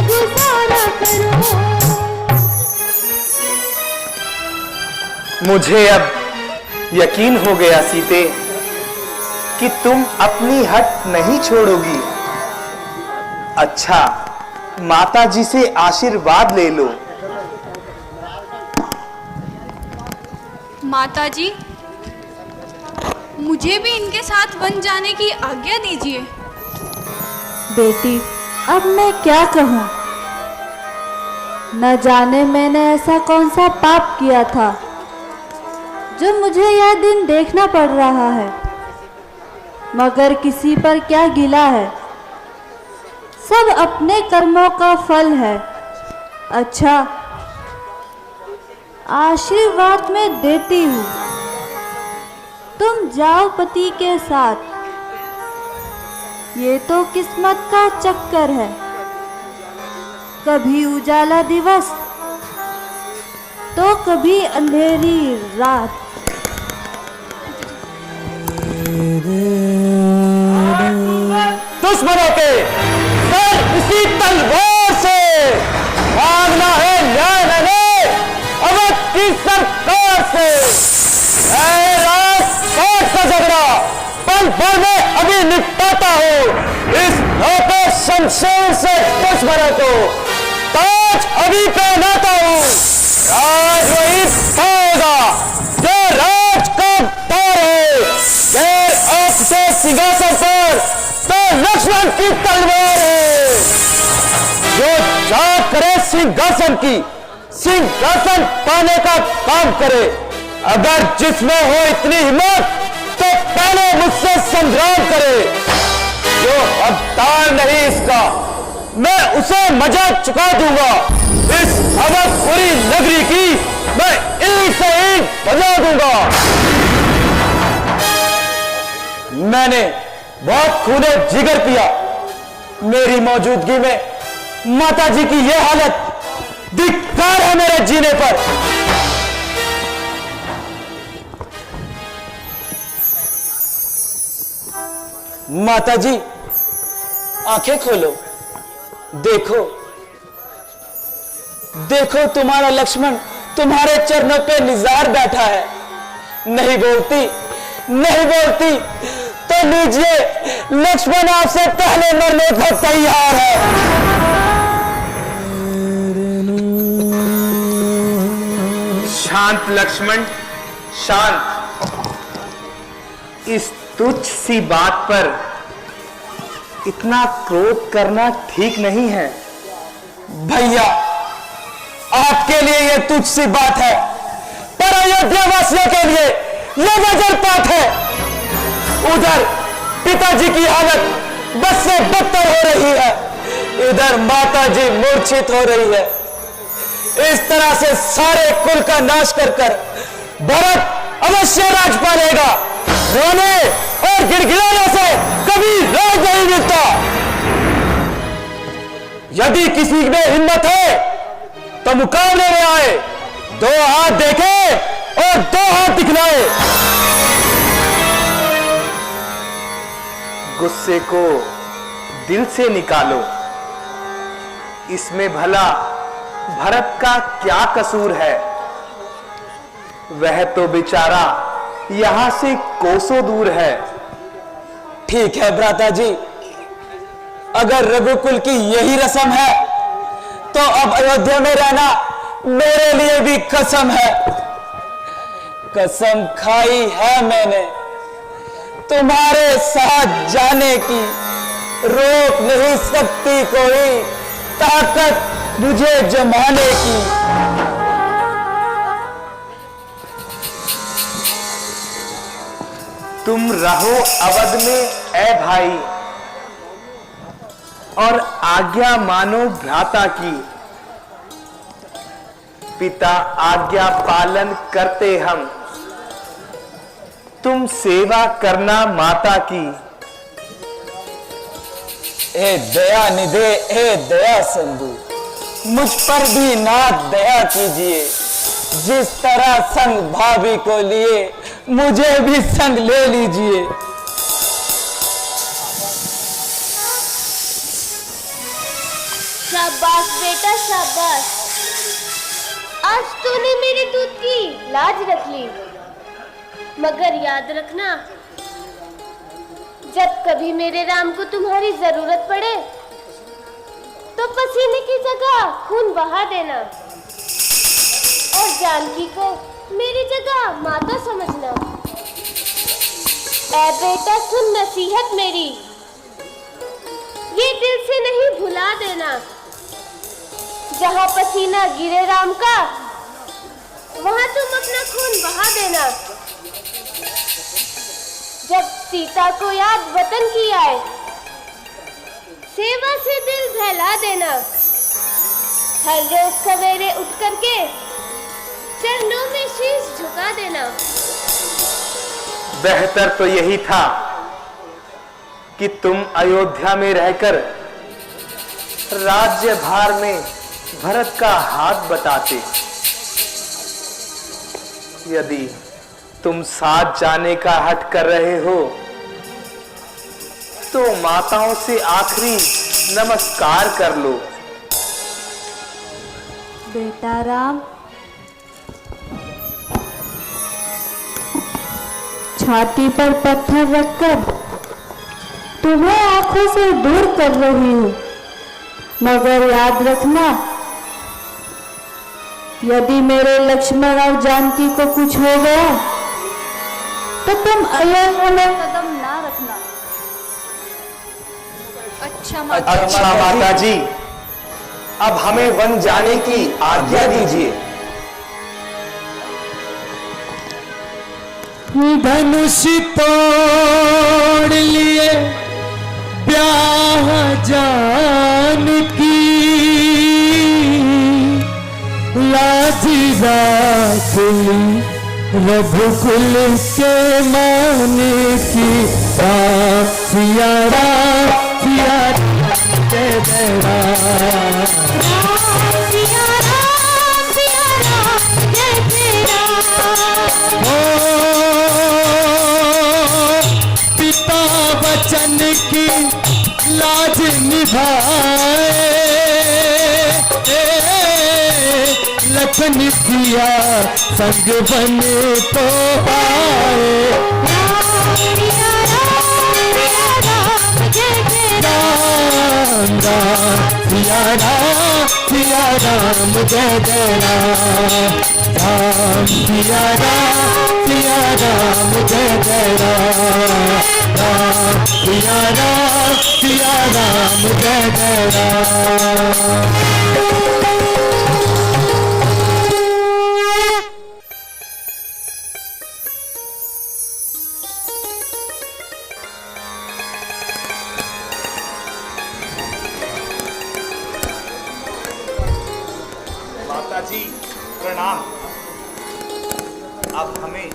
गुजारा करूं। मुझे अब यकीन हो गया सीते कि तुम अपनी हट नहीं छोड़ोगी। अच्छा, माता जी से आशीर्वाद ले लो। माता जी, मुझे भी इनके साथ वन जाने की आज्ञा दीजिए। बेटी, अब मैं क्या कहूँ? न जाने मैंने ऐसा कौन सा पाप किया था जो मुझे यह दिन देखना पड़ रहा है, मगर किसी पर क्या गिला है, सब अपने कर्मों का फल है। अच्छा, आशीर्वाद मैं देती हूँ, तुम जाओ पति के साथ। ये तो किस्मत का चक्कर है, कभी उजाला दिवस तो कभी अंधेरी रात। दुश्मनों के सर इसी तलवार से भागना है न्याय मैंने अवध की सरकार से। रात का झगड़ा पल भर में अभी निपटाता हूँ, इस नौके शमशेर से दुश्मनों को ताज अभी पहनाता हूँ। राज वही पाएगा जो राज का दौर है, गैर आपसे सिंहासन पर तो लक्ष्मण की तलवार है। जो जाग करे सिंहासन की, सिंहासन पाने का काम करे। अगर जिसमें हो इतनी हिम्मत तो पहले मुझसे संग्राम करे। जो अवतार नहीं इसका, मैं उसे मजा चुका दूंगा। इस अवधपुरी नगरी की मैं ईंट से ईंट बजा दूंगा। मैंने बहुत खूने जिगर किया, मेरी मौजूदगी में माता जी की यह हालत, धिक्कार है मेरे जीने पर। माता जी, आंखें खोलो, देखो देखो, तुम्हारा लक्ष्मण तुम्हारे चरणों पे निजार बैठा है। नहीं बोलती, नहीं बोलती तो लीजिए, लक्ष्मण आपसे पहले मरने को तैयार है। शांत लक्ष्मण, शांत। इस तुच्छ सी बात पर इतना क्रोध करना ठीक नहीं है। भैया, आपके लिए यह तुच्छ सी बात है, पर अयोध्या वासियों के लिए यह वज्रपात है। उधर पिताजी की हालत बस से बदतर हो रही है, इधर माताजी मूर्छित हो रही है। इस तरह से सारे कुल का नाश कर कर भरत अवश्य राज पालेगा। रोने और गिड़गिड़ाने से कभी राज नहीं मिलता। यदि किसी में हिम्मत है तो मुकाबले में आए, 2 हाथ देखे और 2 हाथ दिखलाए। गुस्से को दिल से निकालो। इसमें भला भरत का क्या कसूर है? वह तो बेचारा यहां से कोसों दूर है। ठीक है भ्राता जी, अगर रघुकुल की यही रस्म है तो अब अयोध्या में रहना मेरे लिए भी कसम है। कसम खाई है मैंने तुम्हारे साथ जाने की, रोक नहीं सकती कोई ताकत मुझे जमाने की। तुम रहो अवध में ऐ भाई, और आज्ञा मानो भ्राता की। पिता आज्ञा पालन करते हम, तुम सेवा करना माता की। ए दया निधे, ए दया सिंधु, मुझ पर भी नाथ दया कीजिए। जिस तरह संग भाभी को लिए मुझे भी संग ले लीजिए। शाबाश बेटा शाबाश, आज तूने मेरे दूध की लाज रख ली। मगर याद रखना, जब कभी मेरे राम को तुम्हारी जरूरत पड़े तो पसीने की जगह खून बहा देना, और जानकी को मेरी जगह माता समझना। ऐ बेटा सुन नसीहत मेरी, ये दिल से नहीं भुला देना। जहां पसीना गिरे राम का, वहां तुम अपना खून बहा देना। जब सीता को याद वतन की आए, सेवा से दिल बहला देना। हर रोज सवेरे उठ करके चरणों में शीश झुका देना। बेहतर तो यही था कि तुम अयोध्या में रहकर राज्य भार में भरत का हाथ बटाते। यदि तुम साथ जाने का हठ कर रहे हो तो माताओं से आखिरी नमस्कार कर लो। बेटा राम, छाती पर पत्थर रखकर तुम्हें आंखों से दूर कर रही हूँ, मगर याद रखना, यदि मेरे लक्ष्मण और जानकी को कुछ हो गया तो तुम अयोध्या में कदम ना रखना। अच्छा माता जी, अब हमें वन जाने की आज्ञा दीजिए। धनुष तोड़ लिए ब्याह जानकी, लाज राख ली रघुकुल के माने की। सिया राम सिया जय जय राम, सिया राम जय जय राम। पिता वचन की लाज निभाए, लखन सिया संग बन तो आए। राम राम सिया राम सिया राम जय जय राम। राम सिया राम सिया राम जय जय राम। राम सिया राम जय जय राम। माता जी प्रणाम। अब हमें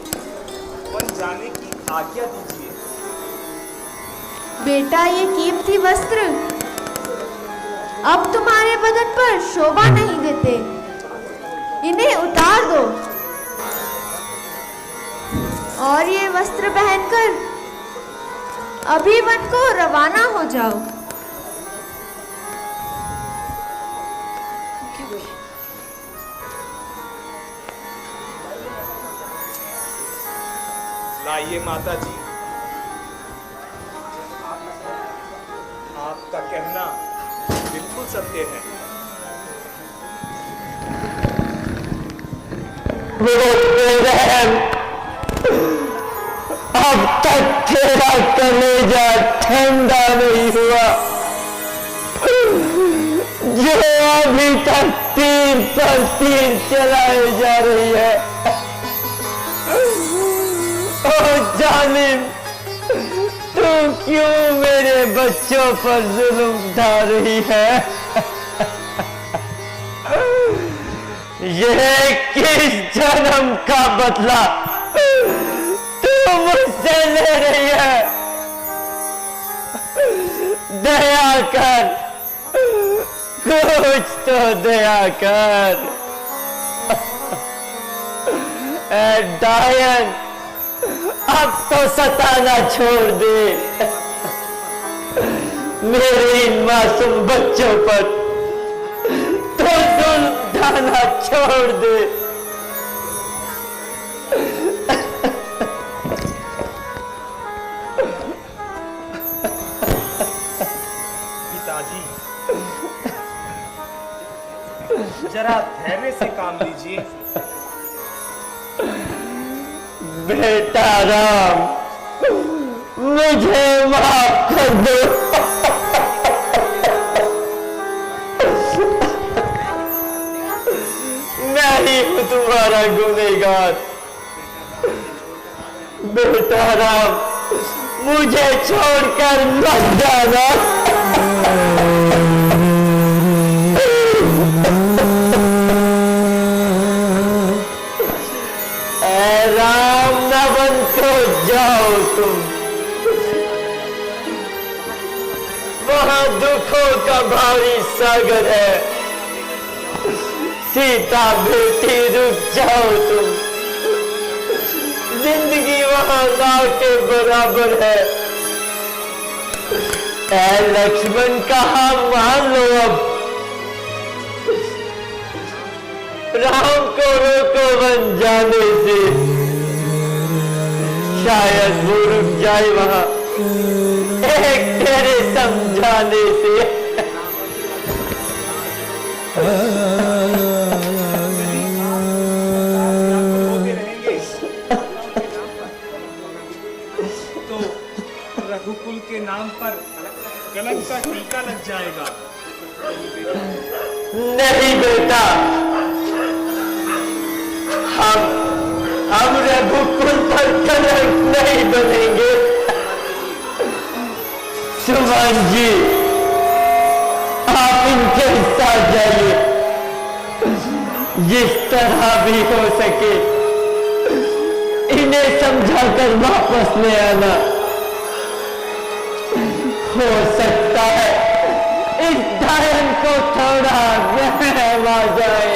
वन जाने की आज्ञा दीजिए। बेटा, ये कीमती वस्त्र अब तुम्हारे बदन पर शोभा नहीं देते, इन्हें उतार दो और ये वस्त्र पहनकर अभी वन को रवाना हो जाओ। लाइए माता जी, आपका कहना बिल्कुल सत्य है। अब तक तेरा कलेजा ठंडा नहीं हुआ, जो अभी तक तीर पर तीर चलाई जा रही है। ओ जालिम, तू क्यों मेरे बच्चों पर जुल्म ढा रही है? यह किस जन्म का बदला तू मुझसे ले रही है? दया कर, कुछ तो दया कर। डायन, अब तो सताना छोड़ दे, मेरे इन मासूम बच्चों पर तो जुल्म ढाना छोड़ दे। पिताजी, जरा धैर्य से काम लीजिए। बेटा राम, मुझे माफ कर दो। मैं ही हूं तुम्हारा गुनहगार। बेटा राम, मुझे छोड़कर मत जाना। राम न बन तो जाओ तुम, वहां दुखों का भारी सागर है। सीता बेटी रुक जाओ तुम, जिंदगी वहां नाव के बराबर है। ऐ लक्ष्मण कहा मान लो, अब राम को रोको वन जाने से, शायद वो रुक जाए वहां एक तेरे समझाने से। होते रहेंगे तो रघुकुल के नाम पर कलंक का टीका लग जाएगा। नहीं बेटा, हम रघुकुल पर कलंक नहीं बनेंगे। सुमन जी, आप इनके साथ जाइए, जिस तरह भी हो सके इन्हें समझाकर वापस ले आना। हो सकता है इस डायन को थोड़ा रहम आ जाए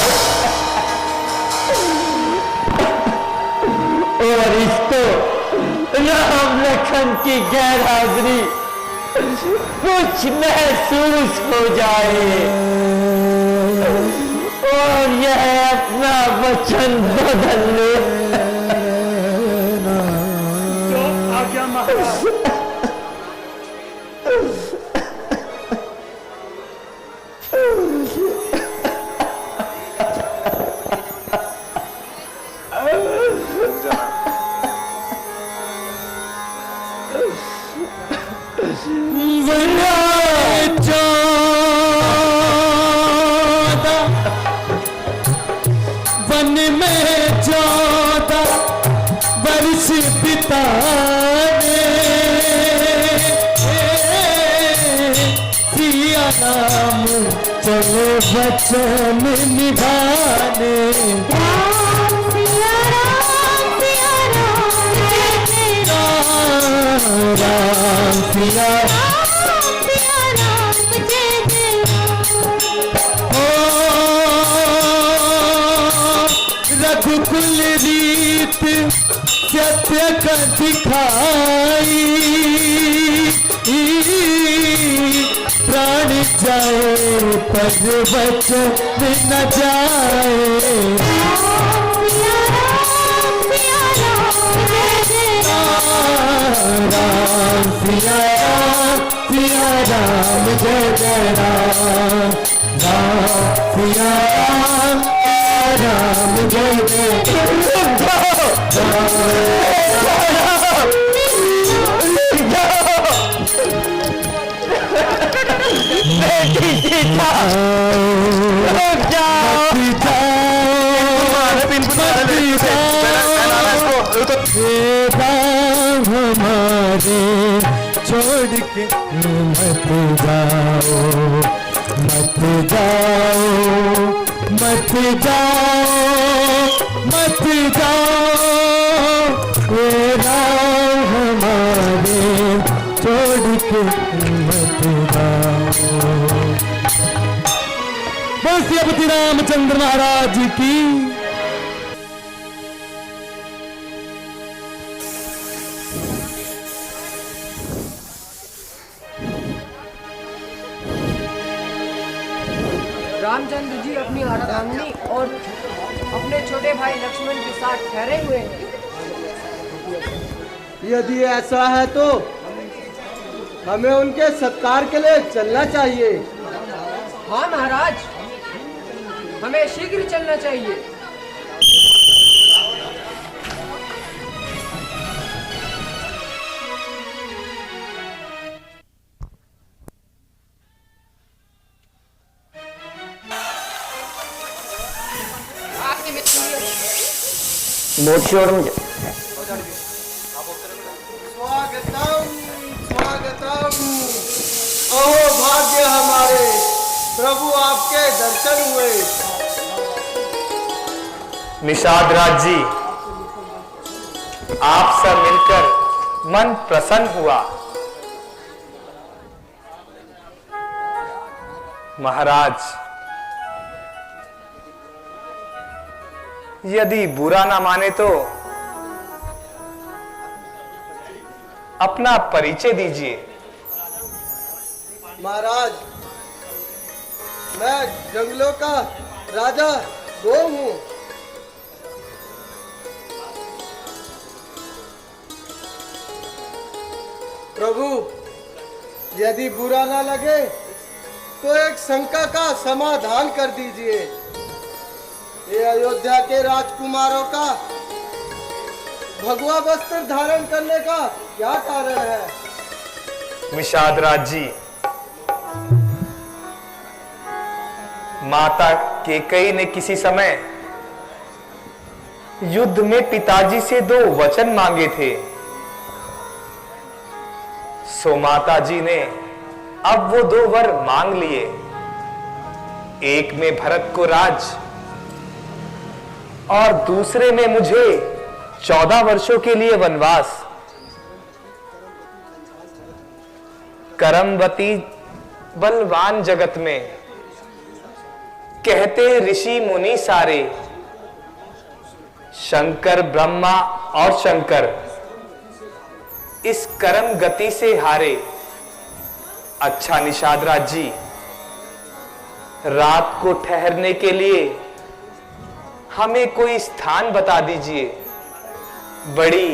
और इसको राम लखन की गैर हाजिरी कुछ महसूस हो जाए। और यह अपना वचन बदल ले। जो आज्ञा महाराज। वन में 14 वर्ष बिताने सिया राम चलो वचन निभाने। राम सिया रघुकुल रीत सत्य का दिखाई प्राण जाए पर वचन न जाए। राम सिया राम जय जय राम। राम सिया राम जय जय हमारे छोड़ के मत जाओ मत जाओ मत जाओ मत जाओ राम हमारे छोड़ के मत जाओ। बोल सियापति रामचंद्र महाराज की। रामचंद्र जी अपनी अर्धांगिनी और अपने छोटे भाई लक्ष्मण के साथ ठहरे हुए हैं। यदि ऐसा है तो हमें उनके सत्कार के लिए चलना चाहिए। हाँ महाराज, हमें शीघ्र चलना चाहिए। बहुत श्योर मुझे। स्वागतम स्वागतम। अहो भाग्य हमारे, प्रभु आपके दर्शन हुए। निषाद राज जी, आपसे मिलकर मन प्रसन्न हुआ। महाराज, यदि बुरा ना माने तो अपना परिचय दीजिए। महाराज, मैं जंगलों का राजा गो हूँ। प्रभु, यदि बुरा ना लगे तो एक शंका का समाधान कर दीजिए। ये अयोध्या के राजकुमारों का भगवा वस्त्र धारण करने का क्या कारण है? निषाद राज जी, माता केकई ने किसी समय युद्ध में पिताजी से 2 वचन मांगे थे। सो माता जी ने अब वो 2 वर मांग लिए। एक में भरत को राज और दूसरे में मुझे 14 वर्षों के लिए वनवास। करमवती बलवान जगत में कहते ऋषि मुनि सारे, शंकर ब्रह्मा और शंकर इस कर्म गति से हारे। अच्छा निषाद राज जी, रात को ठहरने के लिए हमें कोई स्थान बता दीजिए, बड़ी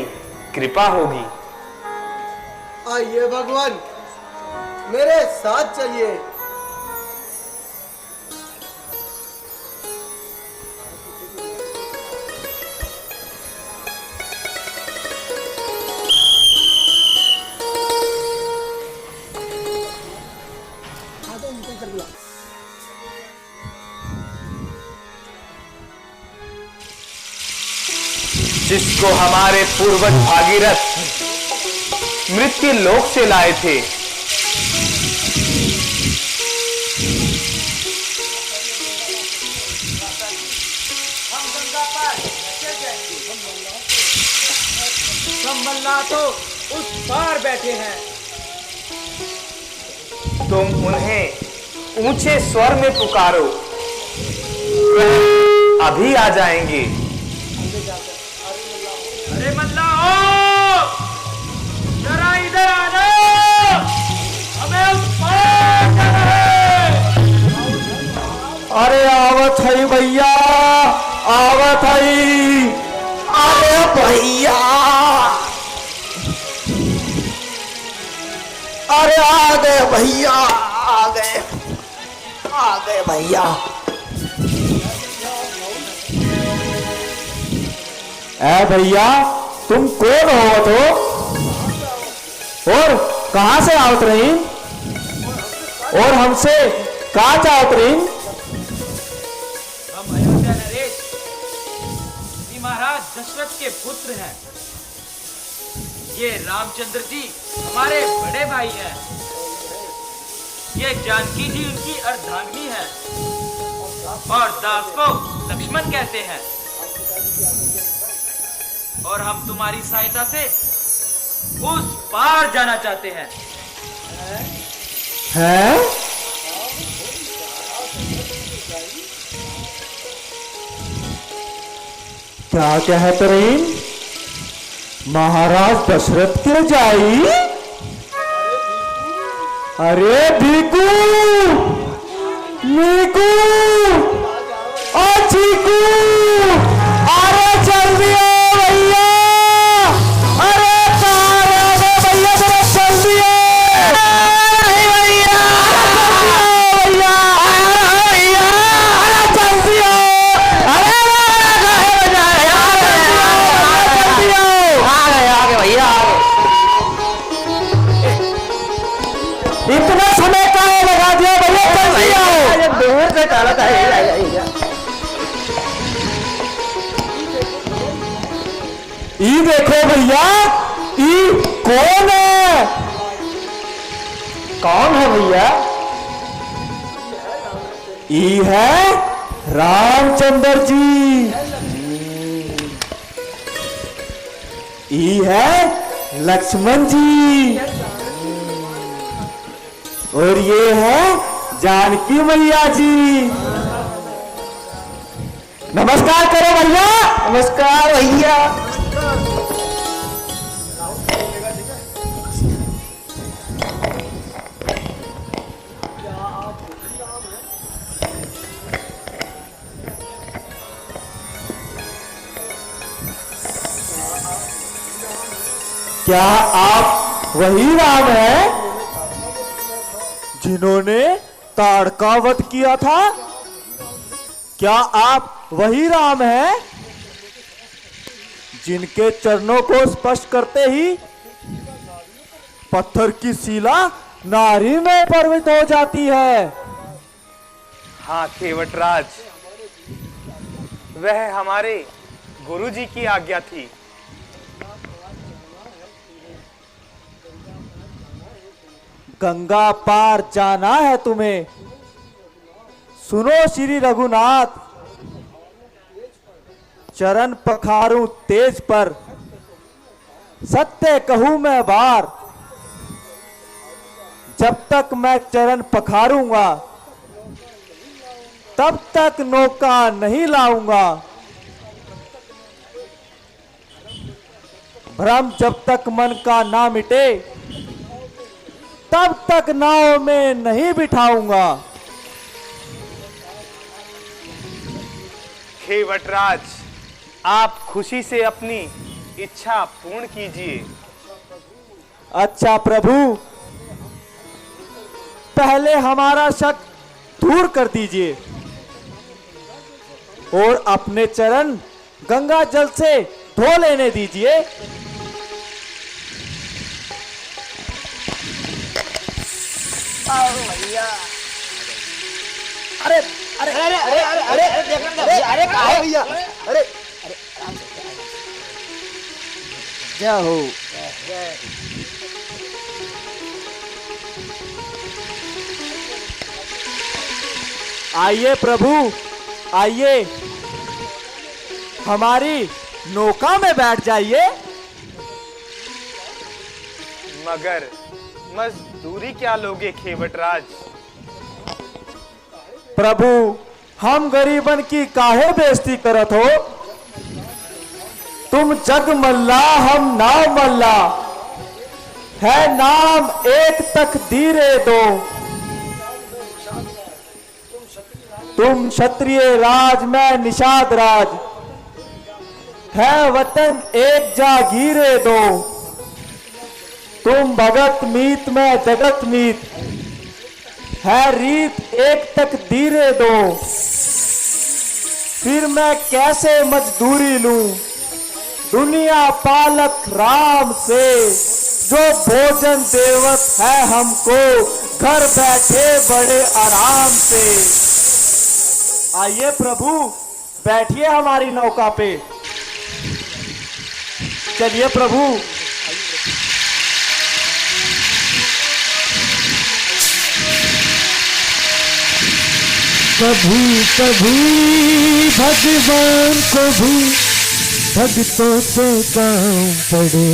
कृपा होगी। आइए भगवान, मेरे साथ चलिए। जिसको हमारे पूर्वज भागीरथ मृत्यु लोक से लाए थे, संबलना तो उस पार बैठे हैं। तुम उन्हें ऊंचे स्वर में पुकारो, वह अभी आ जाएंगे। अरे मल्लाहो, जरा इधर आ जाओ, हमें उस पार जाना है। अरे आवत है भैया, आवत है। अरे भैया, अरे आ गए भैया, आ गए भैया। ए भैया, तुम कौन हो तो? और कहां से आवत रही? और हमसे कहा चाहत रही? हम अयोध्या नरेश जी महाराज दशरथ के पुत्र हैं। ये रामचंद्र जी हमारे बड़े भाई हैं। ये जानकी जी उनकी अर्धांगिनी है और दास को लक्ष्मण कहते हैं। और हम तुम्हारी सहायता से उस पार जाना चाहते हैं। हैं? क्या कहते रही? महाराज दशरथ की रजाई? अरे भीकू, मीकू, ओ चीकू, अरे जल्दी आओ भैया। अरे कहाँ रह गए भैया, जरा जल्दी आओ भैया, भैया, भैया, अरे जल्दी आओ। अरे जल्दी आओ, आ गए भैया। इतना समय कहाँ लगा दिया भैया, जल्दी आओ। दूर से चला था। ई देखो भैया, ई कौन है? कौन है भैया? ई है रामचंद्र जी, ई है लक्ष्मण जी, और ये है जानकी मैया जी। नमस्कार करो भैया। नमस्कार भैया। क्या आप वही राम हैं जिन्होंने ताड़का वध किया था? क्या आप वही राम हैं जिनके चरणों को स्पर्श करते ही पत्थर की शिला नारी में परिवर्तित हो जाती है? हाँ केवटराज, वह हमारे गुरुजी की आज्ञा थी। गंगा पार जाना है तुम्हें। सुनो श्री रघुनाथ, चरण पखारूं तेज पर, सत्य कहूं मैं बार। जब तक मैं चरण पखारूंगा तब तक नौका नहीं लाऊंगा। भ्रम जब तक मन का ना मिटे तब तक नाव में नहीं बिठाऊंगा। खेवटराज, आप खुशी से अपनी इच्छा पूर्ण कीजिए। अच्छा प्रभु, पहले हमारा शक दूर कर दीजिए और अपने चरण गंगा जल से धो लेने दीजिए। अरे अरे अरे अरे अरे अरे अरे काहे भैया, अरे जय हो। आइए प्रभु, आइए, हमारी नौका में बैठ जाइए। मगर मजदूरी क्या लोगे खेवटराज? प्रभु, हम गरीबन की काहे बेइज्जती करत हो? तुम जग मल्ला, हम नाव मल्ला, है नाम एक तकदीरे दो। तुम क्षत्रिय राज, मैं निषाद राज, है वतन एक जागीरे दो। तुम भगत मीत, मैं जगत मीत, है रीत एक तकदीरे दो। फिर मैं कैसे मजदूरी लूं दुनिया पालक राम से, जो भोजन देवत है हमको घर बैठे बड़े आराम से। आइए प्रभु, बैठिए हमारी नौका पे। चलिए प्रभु। कभी कभी भगवान को भी भक्तों से काम पड़े,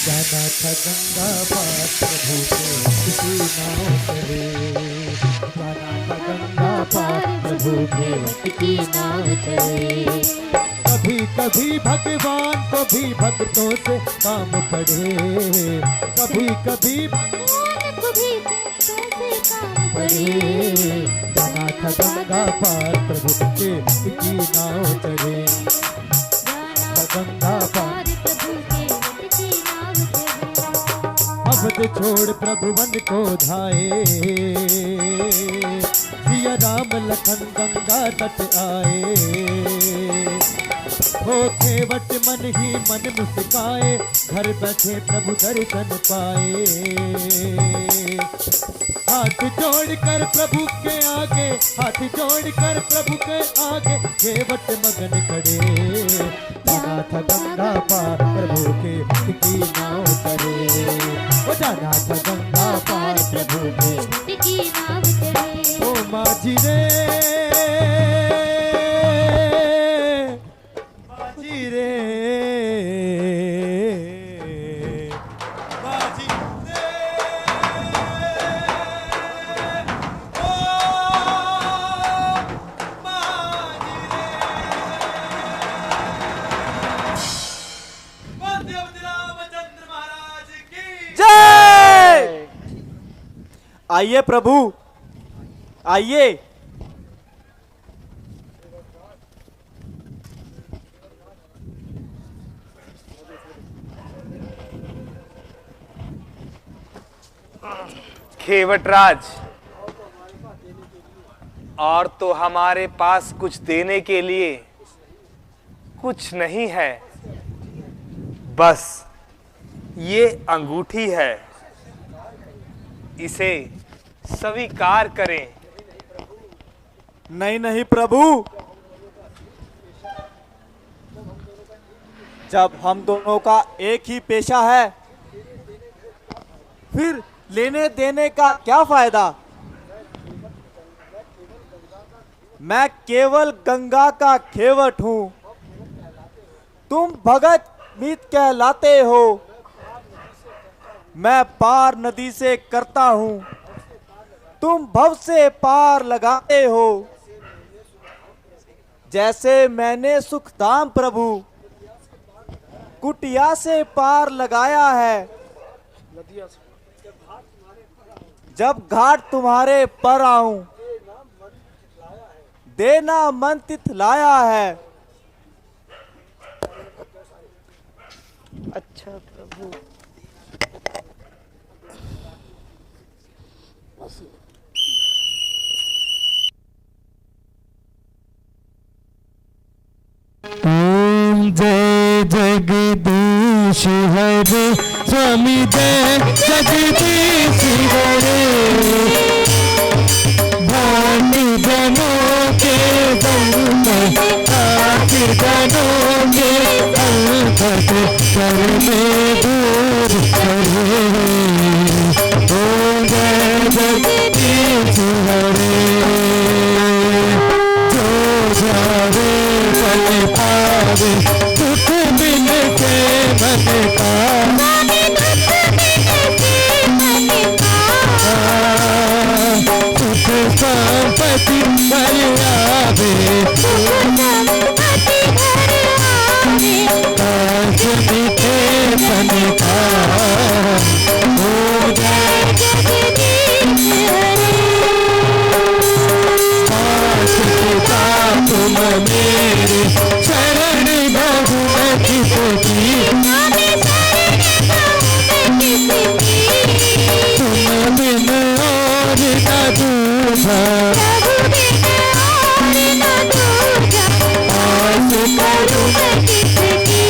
जाना था गंगा पार प्रभु के किसी नाव चढ़े, जाना था गंगा पार प्रभु के किसी नाव चढ़े। कभी कभी भगवान को भी भक्तों से काम पड़े, कभी कभी भगवान को भी भक्तों से काम पड़े, जाना था गंगा पार प्रभु के किसी नाव चढ़े, गंगा पार प्रभु के किसी नाव चढ़े। अवध छोड़ प्रभु वन को धाए, सिया राम लखन गंगा तट आए, हो खेवट मन ही मन मुस्काए, घर बैठे प्रभु दर्शन पाए। हाथ जोड़कर प्रभु के आगे, हाथ जोड़कर प्रभु के आगे, खेवट मगन खड़े, जाना था गंगा पार प्रभु के किसी नाव चढ़े, वो जाना था गंगा पार प्रभु के किसी नाव चढ़े। ओ माझी रे, माझी रे, माझी रे, ओ माझी रे। वंदे रामचंद्र महाराज की जय। आइए प्रभु, आइए। खेवटराज, और तो हमारे पास कुछ देने के लिए कुछ नहीं है, बस ये अंगूठी है, इसे स्वीकार करें। नहीं नहीं प्रभु, जब हम दोनों का एक ही पेशा है, फिर लेने देने का क्या फायदा। मैं केवल गंगा का खेवट हूं, तुम भगत मीत कहलाते हो। मैं पार नदी से करता हूं, तुम भव से पार लगाते हो। जैसे मैंने सुखधाम प्रभु कुटिया से पार लगाया है, जब घाट तुम्हारे पर आऊं, देना मन तितलाया है। अच्छा प्रभु। ओम जय जगदीश हरे स्वामी जय जगदीश हरे। भाग्य जनों के संग काफी जनों के संकट कर में दूर करे। ओम जय जगदीश हरे। जो जावे पल पावे दुख बिन के मन का। सुख संपत्ति भर आवे काश मीठे मन का। ओ जय जगदीश हरे। काश पिता तुम मेरे शरण बहुमति की। तुम बिन और न दूजा आस करूं मैं किसकी।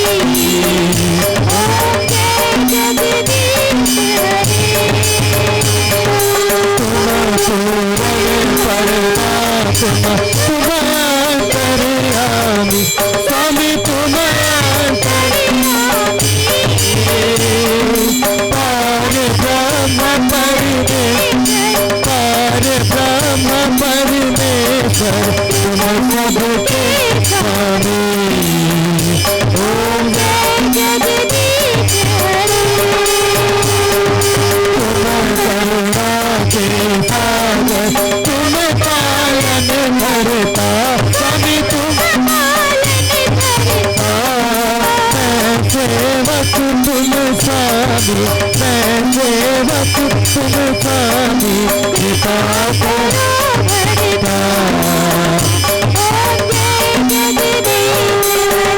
ओम जय जगदीश हरे। तुम पूर्ण परमात्मा तुम अंतर्यामी स्वामी तुम अंतर्यामी। पार ब्रह्म परमेश्वर तुम सबके स्वामी। ओम जय जगदीश हरे। तुम करुणा के सागर तुम पालन करता स्वामी तुम पालन करता। मैं सेवक तुम स्वामी मैं सेवक तुम स्वामी। कृपा करो भरता। ओम जय जगदीश हरे।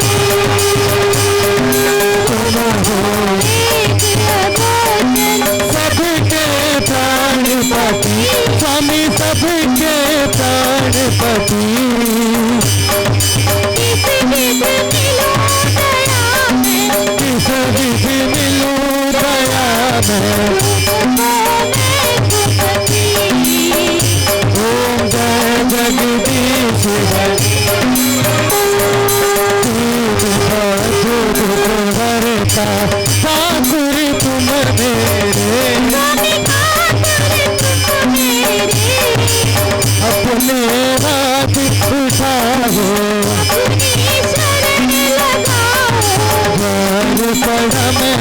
सबके प्राणपति स्वामी सबके प्राणपति। किस विधि मिलूं दया में। ओम जय जगदीश हरे। भरता ठाकुर तुम मेरे। अपने हाथ उठाओ द्वार पड़ा मैं